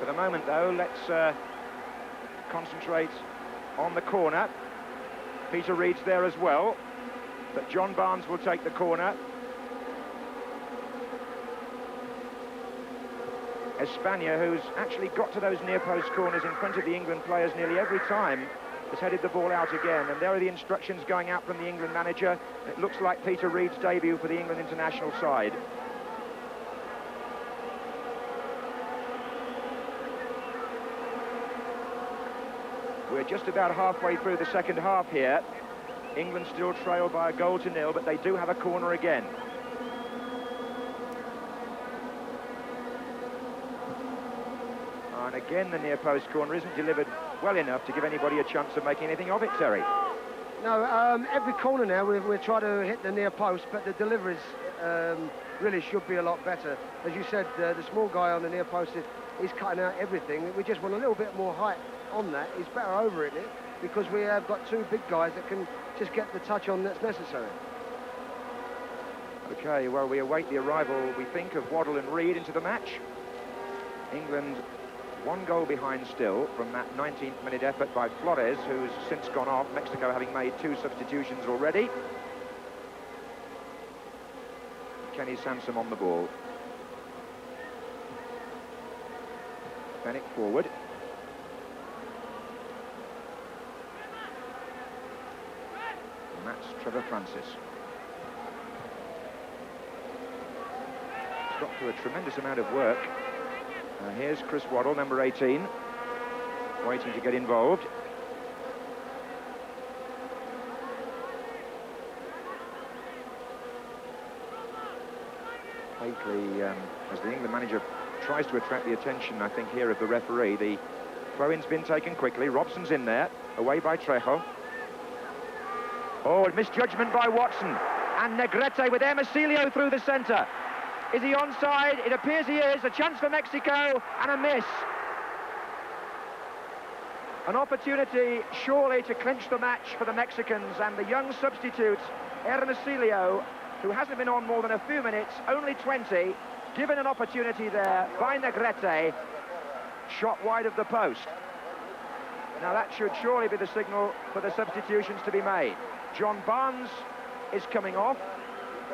For the moment, though, let's concentrate on the corner. Peter Reid's there as well, but John Barnes will take the corner. España, who's actually got to those near-post corners in front of the England players nearly every time, has headed the ball out again. And there are the instructions going out from the England manager. It looks like Peter Reid's debut for the England international side. We're just about halfway through the second half here. England still trail by a goal to nil, but they do have a corner again. And again, the near-post corner isn't delivered well enough to give anybody a chance of making anything of it, Terry. No, every corner now we're trying to hit the near post, but the deliveries really should be a lot better. As you said, the small guy on the near post is cutting out everything. We just want a little bit more height on that. He's better over it because we have got two big guys that can just get the touch on that's necessary. Okay, well, we await the arrival, we think, of Waddle and Reid into the match. England 1 goal behind still from that 19th minute effort by Flores, who's since gone off, Mexico having made 2 substitutions already. Kenny Sansom on the ball. Fennick forward. And that's Trevor Francis. He's got through a tremendous amount of work. Here's Chris Waddle, number 18, waiting to get involved. Haitley, as the England manager, tries to attract the attention, I think, here of the referee. The throw-in's been taken quickly. Robson's in there, away by Trejo. Oh, misjudgment by Watson. And Negrete with Hermosillo through the centre. Is he onside? It appears he is. A chance for Mexico and a miss. An opportunity surely to clinch the match for the Mexicans, and the young substitute Hermosillo, who hasn't been on more than a few minutes, only 20, given an opportunity there by Negrete, shot wide of the post. Now that should surely be the signal for the substitutions to be made. John Barnes is coming off,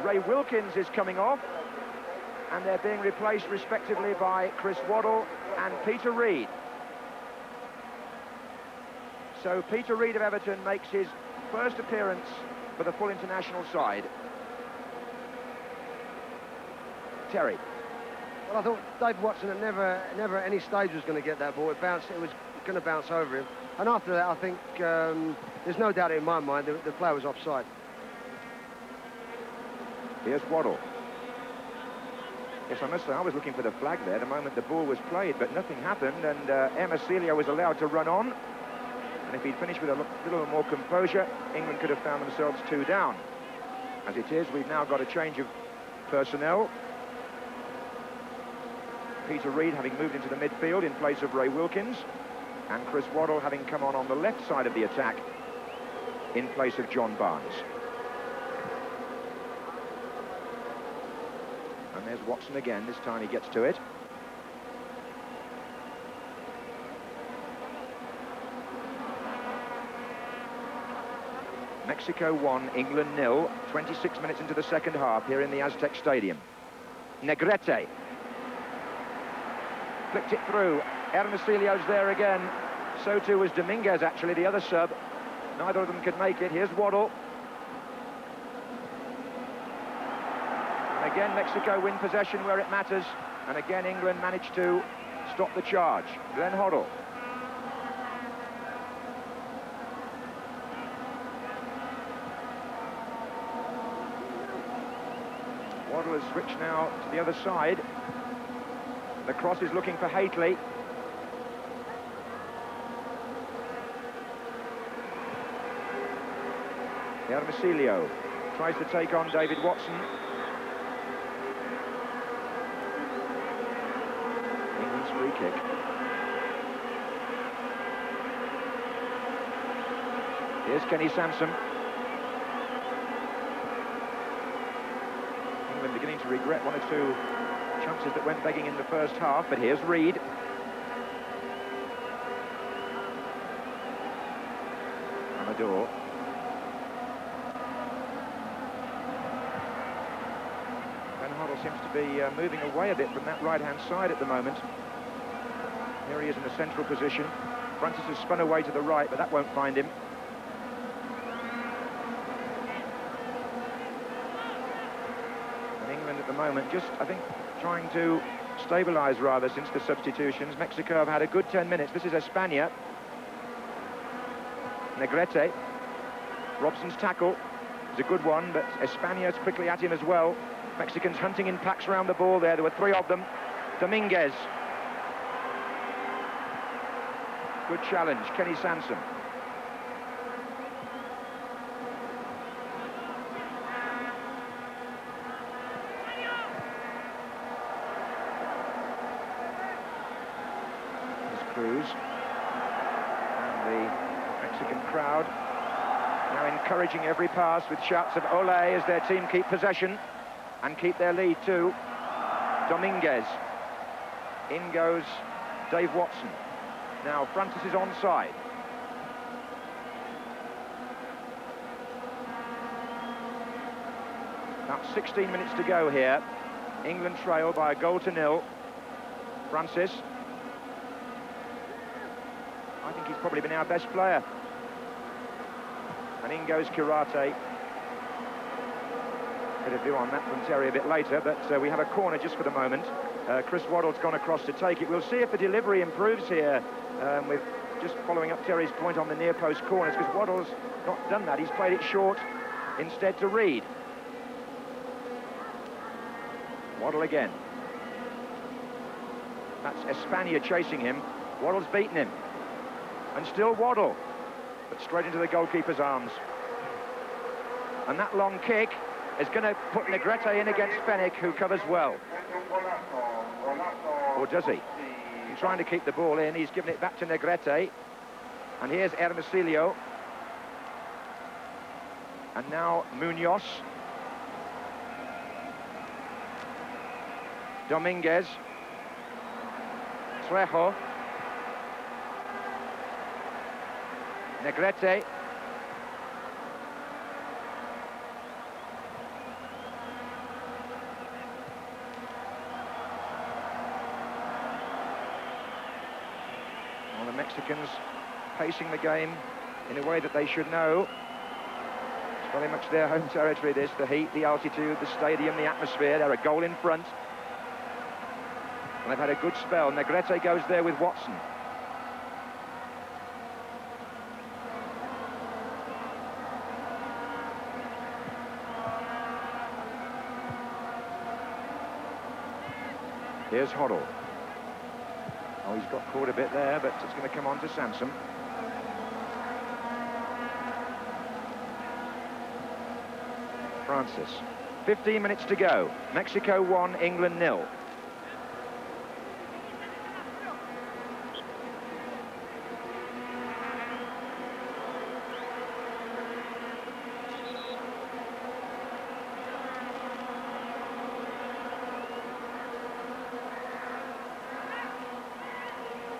Ray Wilkins is coming off, and they're being replaced respectively by Chris Waddle and Peter Reid. So Peter Reid of Everton makes his first appearance for the full international side. Terry. Well, I thought Dave Watson at never at any stage was going to get that ball. It was going to bounce over him. And after that, I think there's no doubt in my mind the player was offside. Here's Waddle. Yes, I must say, I was looking for the flag there the moment the ball was played, but nothing happened, and Hermosillo was allowed to run on. And if he'd finished with a little more composure, England could have found themselves 2 down. As it is, we've now got a change of personnel. Peter Reid having moved into the midfield in place of Ray Wilkins, and Chris Waddle having come on the left side of the attack in place of John Barnes. And there's Watson again. This time he gets to it. Mexico 1, England 0. 26 minutes into the second half here in the Aztec Stadium. Negrete. Flicked it through. Hermosillo's there again. So too was Dominguez, actually, the other sub. Neither of them could make it. Here's Waddle. And again, Mexico win possession where it matters. And again, England managed to stop the charge. Glenn Hoddle. Waddle has switched now to the other side. The cross is looking for Haitley. Hermosillo tries to take on David Watson. England's free kick. Here's Kenny Sansom. England beginning to regret one or two chances that went begging in the first half, but here's Reid. Amador. Ben Hoddle seems to be moving away a bit from that right-hand side at the moment. Here he is in the central position. Francis has spun away to the right, but that won't find him. And England at the moment just, I think, trying to stabilise rather since the substitutions. Mexico have had a good 10 minutes. This is Espana. Negrete. Robson's tackle is a good one, but Espana's quickly at him as well. Mexicans hunting in packs around the ball there. There were 3 of them. Dominguez. Good challenge, Kenny Sansom. There's Cruz. And the Mexican crowd now encouraging every pass with shouts of ole as their team keep possession and keep their lead too. Dominguez. In goes Dave Watson. Now Francis is onside. About 16 minutes to go here. England trail by a 1-0. Francis. I think he's probably been our best player. And in goes Kirate. Bit of view on that from Terry a bit later, but we have a corner just for the moment. Chris Waddle's gone across to take it. We'll see if the delivery improves here with just following up Terry's point on the near post corners, because Waddle's not done that. He's played it short instead to Reid. Waddle again. That's Espana chasing him. Waddle's beaten him. And still Waddle, but straight into the goalkeeper's arms. And that long kick is going to put Negrete in against Fenech, who covers well. Or does he? He's trying to keep the ball in. He's given it back to Negrete. And here's Hermosillo. And now Munoz. Dominguez. Trejo. Negrete. Well, the Mexicans pacing the game in a way that they should know. It's very much their home territory, this. The heat, the altitude, the stadium, the atmosphere. They're a goal in front. And they've had a good spell. Negrete goes there with Watson. Here's Hoddle. Oh, he's got caught a bit there, but it's going to come on to Sansom. Francis. 15 minutes to go. Mexico 1, England 0.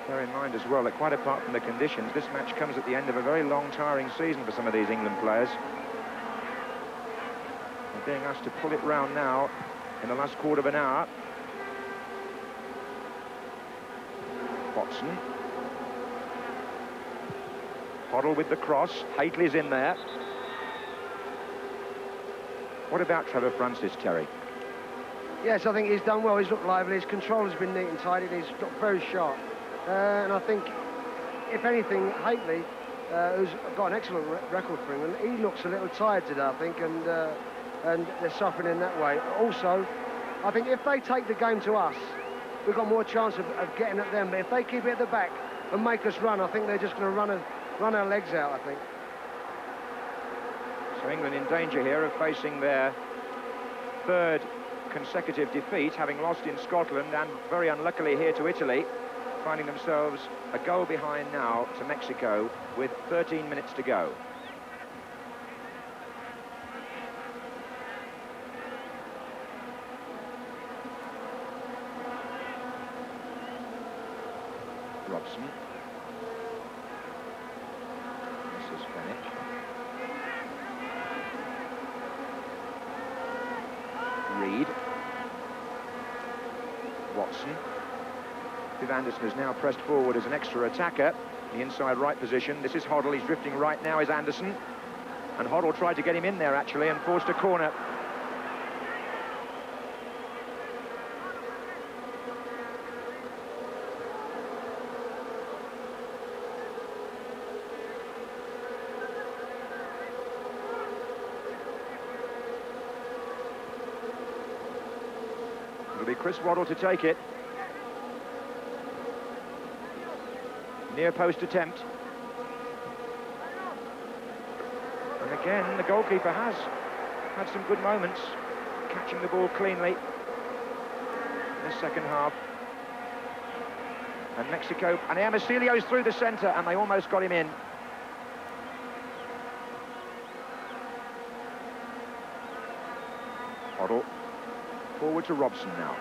Bear in mind as well that quite apart from the conditions, this match comes at the end of a very long, tiring season for some of these England players. They're being asked to pull it round now in the last quarter of an hour. Watson. Hoddle with the cross. Haitley's in there. What about Trevor Francis, Terry? Yes, I think he's done well. He's looked lively. His control has been neat and tidy. And he's looked very sharp. And I think, if anything, Haitley, who's got an excellent record for England, he looks a little tired today, I think, and and they're suffering in that way. Also, I think if they take the game to us, we've got more chance of getting at them. But if they keep it at the back and make us run, I think they're just going to run our legs out, I think. So England in danger here of facing their third consecutive defeat, having lost in Scotland and very unluckily here to Italy, finding themselves a goal behind now to Mexico with 13 minutes to go. Robson. This is Fennick. Reed. Watson. Viv Anderson has now pressed forward as an extra attacker, the inside right position. This is Hoddle, he's drifting right now is Anderson. And Hoddle tried to get him in there actually and forced a corner. It'll be Chris Waddle to take it. Near post attempt. And again, the goalkeeper has had some good moments, catching the ball cleanly in the second half. And Mexico, and Hermosilio's through the centre, and they almost got him in. Hoddle. Forward to Robson now.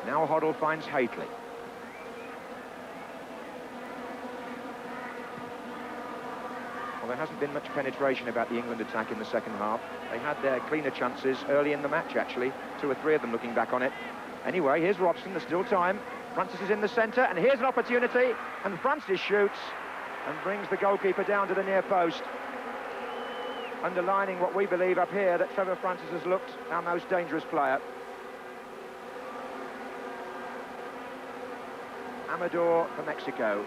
Now Hoddle finds Hately. Well, there hasn't been much penetration about the England attack in the second half. They had their cleaner chances early in the match, actually. 2 or 3 of them looking back on it. Anyway, here's Robson, there's still time. Francis is in the centre, and here's an opportunity. And Francis shoots and brings the goalkeeper down to the near post. Underlining what we believe up here, that Trevor Francis has looked our most dangerous player. Amador for Mexico.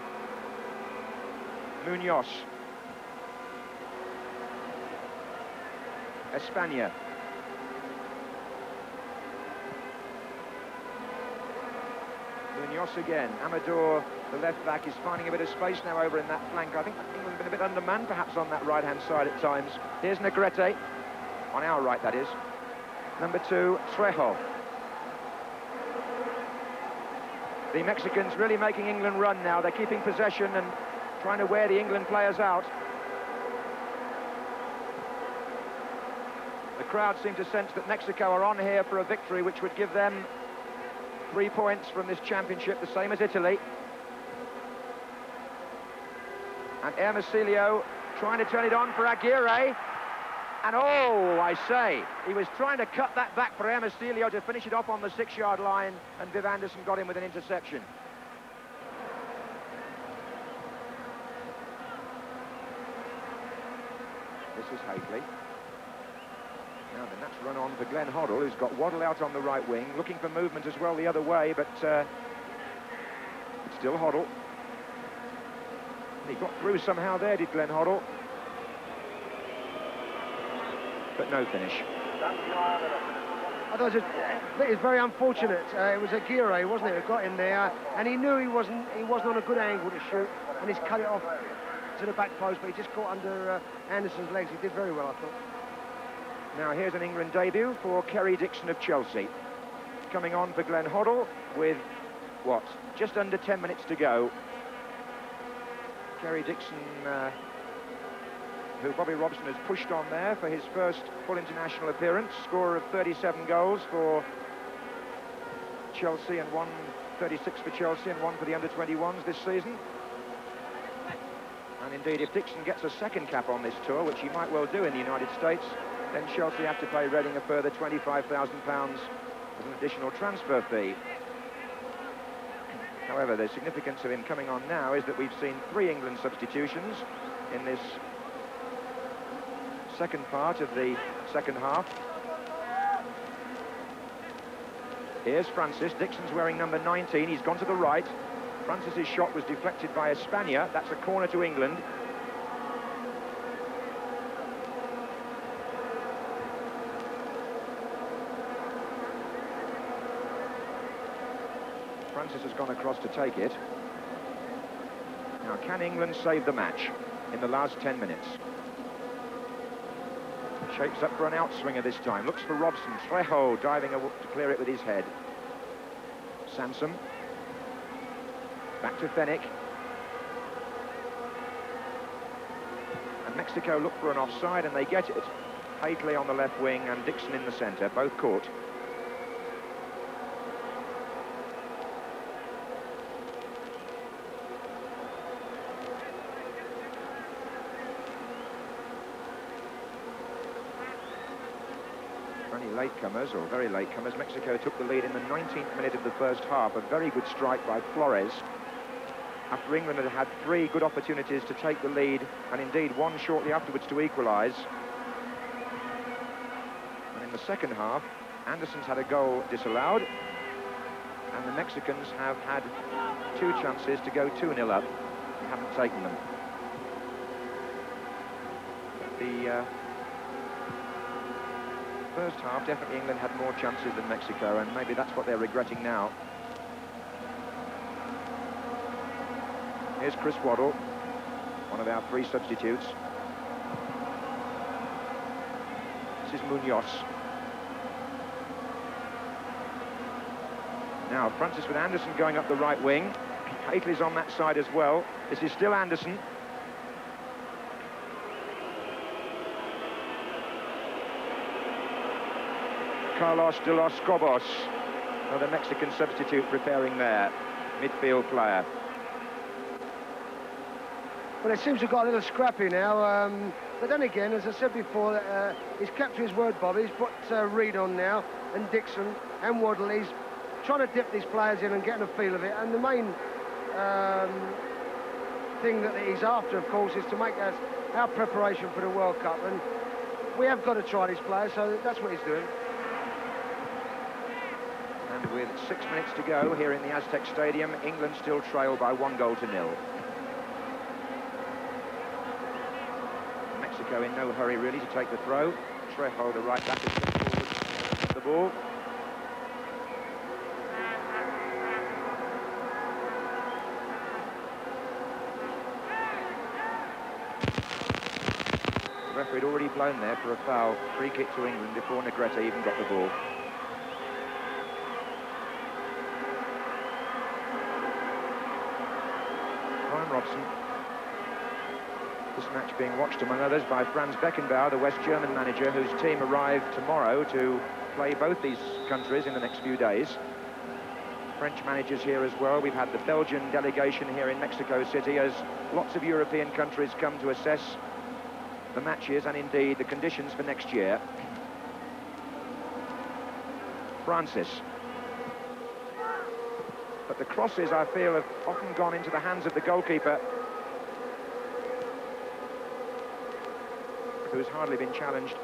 Munoz. Espana. Munoz again. Amador, the left back, is finding a bit of space now over in that flank. I think England's been a bit undermanned perhaps on that right-hand side at times. Here's Negrete, on our right that is. Number 2, Trejo. The Mexicans really making England run now. They're keeping possession and trying to wear the England players out. The crowd seem to sense that Mexico are on here for a victory which would give them 3 points from this championship, the same as Italy. And Hermosilio trying to turn it on for Aguirre. And oh, I say, he was trying to cut that back for Hermosilio to finish it off on the 6-yard line, and Viv Anderson got him with an interception. This is Hately. Now then, that's run on for Glenn Hoddle, who's got Waddle out on the right wing, looking for movement as well the other way, but it's still Hoddle. He got through somehow there, did Glenn Hoddle. But no finish. I thought it was very unfortunate. It was Aguirre, wasn't it, who got in there, and he knew he wasn't on a good angle to shoot, and he's cut it off to the back post, but he just caught under Anderson's legs. He did very well, I thought. Now here's an England debut for Kerry Dixon of Chelsea. Coming on for Glenn Hoddle with, what, just under 10 minutes to go. Kerry Dixon, who Bobby Robson has pushed on there for his first full international appearance, scorer of 37 goals for Chelsea and 36 for Chelsea and 1 for the under-21s this season. And indeed, if Dixon gets a second cap on this tour, which he might well do in the United States, then Chelsea have to pay Reading a further £25,000 as an additional transfer fee. However, the significance of him coming on now is that we've seen 3 England substitutions in this second part of the second half. Here's Francis. Dixon's wearing number 19. He's gone to the right. Francis's shot was deflected by Espana. That's a corner to England. Francis has gone across to take it. Now, can England save the match in the last 10 minutes? Shapes up for an outswinger this time. Looks for Robson. Trejo diving to clear it with his head. Sansom. Back to Fennick. And Mexico look for an offside, and they get it. Haitley on the left wing and Dixon in the centre, both caught. For any latecomers, or very latecomers, Mexico took the lead in the 19th minute of the first half. A very good strike by Flores, after England had had 3 good opportunities to take the lead, and indeed one shortly afterwards to equalise. And in the second half, Anderson's had a goal disallowed, and the Mexicans have had 2 chances to go 2-0 up and haven't taken them. The first half, definitely England had more chances than Mexico, and maybe that's what they're regretting now. Here's Chris Waddle, one of our 3 substitutes. This is Munoz. Now, Francis with Anderson going up the right wing. Haitley's on that side as well. This is still Anderson. Carlos de los Cobos, another Mexican substitute preparing there, midfield player. Well, it seems to have got a little scrappy now, but then again, as I said before, he's kept to his word, Bobby. He's put Reid on now, and Dixon, and Waddle. He's trying to dip these players in and getting a feel of it, and the main thing that he's after, of course, is to make us our preparation for the World Cup, and we have got to try these players, so that's what he's doing. And with 6 minutes to go here in the Aztec Stadium, England still trail by 1-0. Mexico in no hurry really to take the throw. Trejo, the right back, is put forward the ball. The referee had already blown there for a foul. Free kick to England before Negrete even got the ball. Brian Robson. This match being watched, among others, by Franz Beckenbauer, the West German manager, whose team arrived tomorrow to play both these countries in the next few days. French managers here as well. We've had the Belgian delegation here in Mexico City, as lots of European countries come to assess the matches and indeed the conditions for next year. Francis. But the crosses, I feel, have often gone into the hands of the goalkeeper, who's hardly been challenged.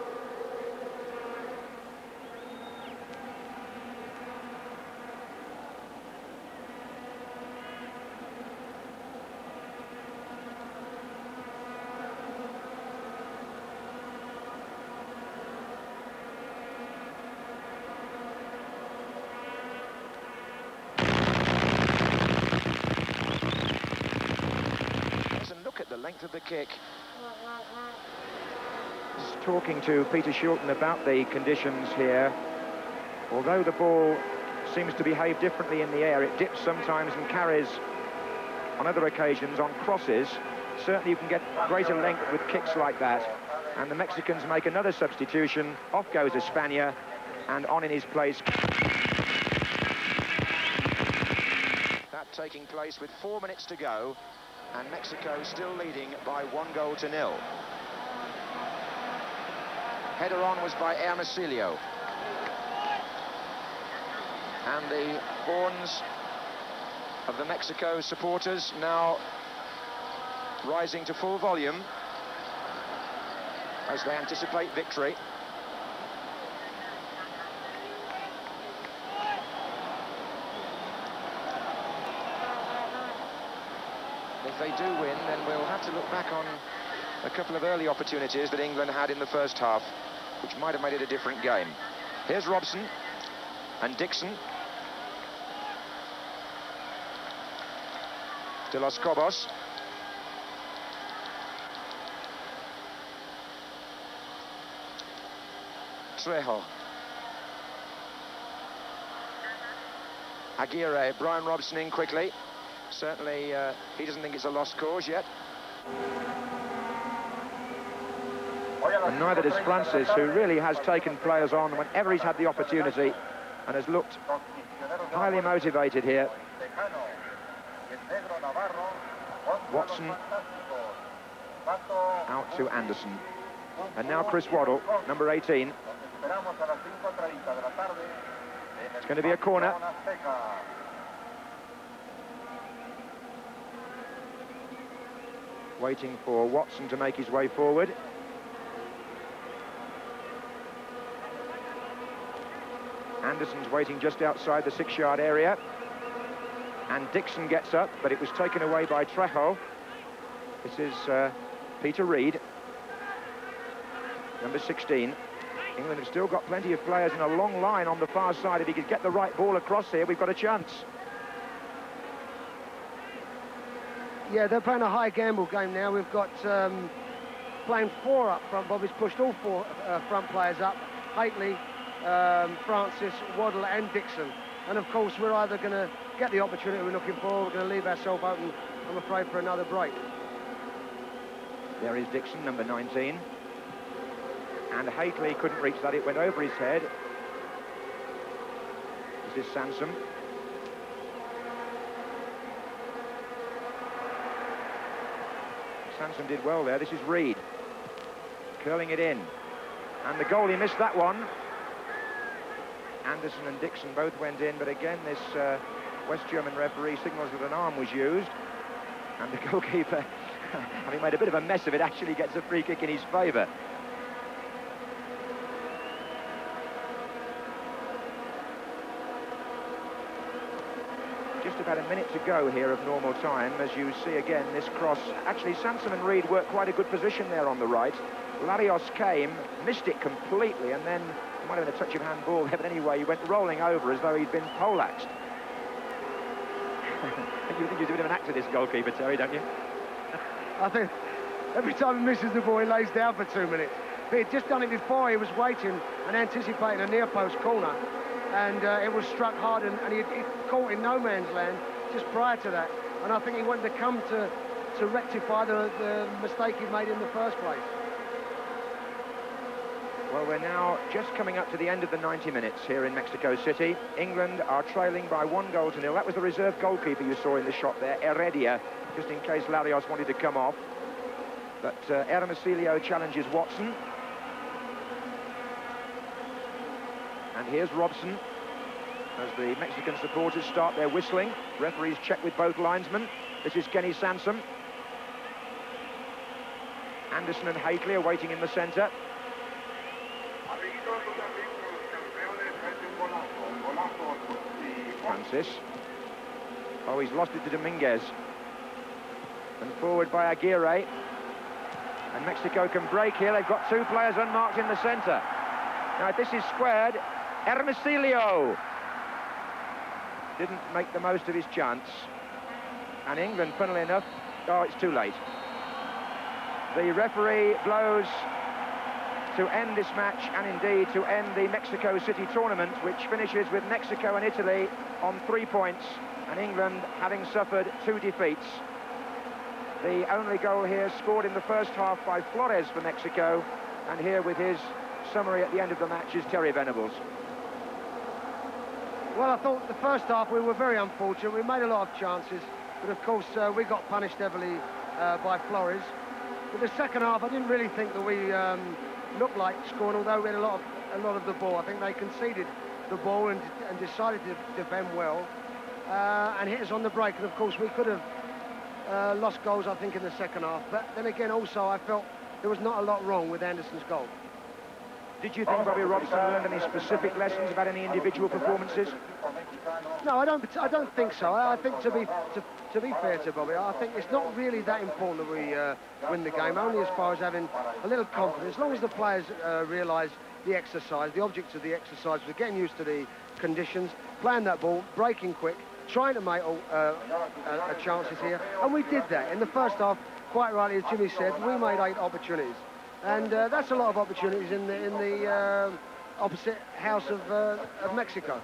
And look at the length of the kick. Talking to Peter Shilton about the conditions here. Although the ball seems to behave differently in the air, it dips sometimes and carries on other occasions on crosses. Certainly you can get greater length with kicks like that. And the Mexicans make another substitution. Off goes Espana, and on in his place. That taking place with 4 minutes to go, and Mexico still leading by 1-0. Header on was by Hermosillo. And the horns of the Mexico supporters now rising to full volume as they anticipate victory. If they do win, then we'll have to look back on a couple of early opportunities that England had in the first half, which might have made it a different game. Here's Robson and Dixon. De Los Cobos. Trejo. Aguirre, Brian Robson in quickly. Certainly, he doesn't think it's a lost cause yet. And neither does Francis, who really has taken players on whenever he's had the opportunity and has looked highly motivated here. Watson out to Anderson. And now Chris Waddle, number 18. It's going to be a corner. Waiting for Watson to make his way forward. Anderson's waiting just outside the 6-yard area. And Dixon gets up, but it was taken away by Trejo. This is Peter Reid, number 16. England have still got plenty of players in a long line on the far side. If he could get the right ball across here, we've got a chance. Yeah, they're playing a high gamble game now. We've got playing 4 up front. Bobby's pushed all 4 front players up. Haitley, Francis, Waddle and Dixon. And of course, we're either going to get the opportunity we're looking for, or we're going to leave ourselves open, I'm afraid, for another break. There is Dixon, number 19. And Haitley couldn't reach that. It went over his head. This is Sansom. Sansom did well there. This is Reid. Curling it in. And the goalie missed that one. Anderson and Dixon both went in, but again, this West German referee signals that an arm was used. And the goalkeeper, having made a bit of a mess of it, actually gets a free kick in his favour. Just about a minute to go here of normal time, as you see again this cross. Actually, Sansom and Reid worked quite a good position there on the right. Larios came, missed it completely, and then it might have been a touch of handball there, but anyway, he went rolling over as though he'd been poleaxed. You think he's a bit of an actor, this goalkeeper, Terry, don't you? I think every time he misses the ball, he lays down for 2 minutes. But he'd just done it before. He was waiting and anticipating a near-post corner. And it was struck hard, and he caught in no man's land just prior to that. And I think he wanted to come to rectify the mistake he made in the first place. Well, we're now just coming up to the end of the 90 minutes here in Mexico City. England are trailing by 1-0. That was the reserve goalkeeper you saw in the shot there, Heredia, just in case Larios wanted to come off. But Hermosillo challenges Watson. And here's Robson as the Mexican supporters start their whistling. Referees check with both linesmen. This is Kenny Sansom. Anderson and Haitley are waiting in the centre. Francis. Oh, he's lost it to Dominguez. And forward by Aguirre. And Mexico can break here. They've got 2 players unmarked in the centre. Now, if this is squared, Hermosillo didn't make the most of his chance. And England, funnily enough, oh, it's too late. The referee blows to end this match and indeed to end the Mexico City tournament, which finishes with Mexico and Italy on 3 points and England having suffered 2 defeats. The only goal here scored in the first half by Flores for Mexico, and here with his summary at the end of the match is Terry Venables. Well, I thought the first half we were very unfortunate. We made a lot of chances, but of course we got punished heavily by Flores. But the second half, I didn't really think that we looked like scoring, although we had a lot of the ball. I think they conceded the ball and decided to defend well and hit us on the break. And of course, we could have lost goals, I think, in the second half. But then again, also, I felt there was not a lot wrong with Anderson's goal. Did you think Bobby Robson learned any specific lessons about any individual performances? No, I don't think so. I think to be fair to Bobby, I think it's not really that important that we win the game, only as far as having a little confidence. As long as the players realise the exercise, the objects of the exercise, we're getting used to the conditions, playing that ball, breaking quick, trying to make chances here, and we did that. In the first half, quite rightly, as Jimmy said, we made 8 opportunities. And that's a lot of opportunities in the opposite house of Mexico.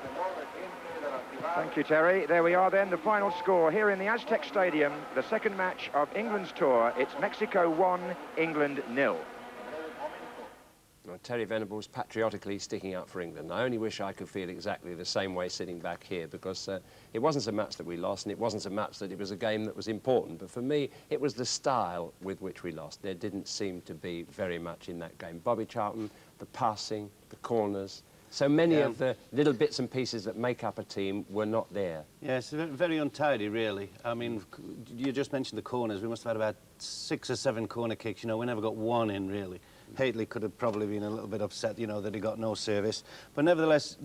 Thank you, Terry. There we are then, the final score here in the Aztec Stadium, the second match of England's tour. It's Mexico 1, England 0. Well, Terry Venables patriotically sticking up for England. I only wish I could feel exactly the same way sitting back here, because it wasn't a match that we lost, and it wasn't a match that it was a game that was important. But for me, it was the style with which we lost. There didn't seem to be very much in that game. Bobby Charlton, the passing, the corners, so many of the little bits and pieces that make up a team were not there. Yes, very untidy, really. I mean, you just mentioned the corners. We must have had about 6 or 7 corner kicks. You know, we never got one in, really. Haitley could have probably been a little bit upset, you know, that he got no service. But nevertheless,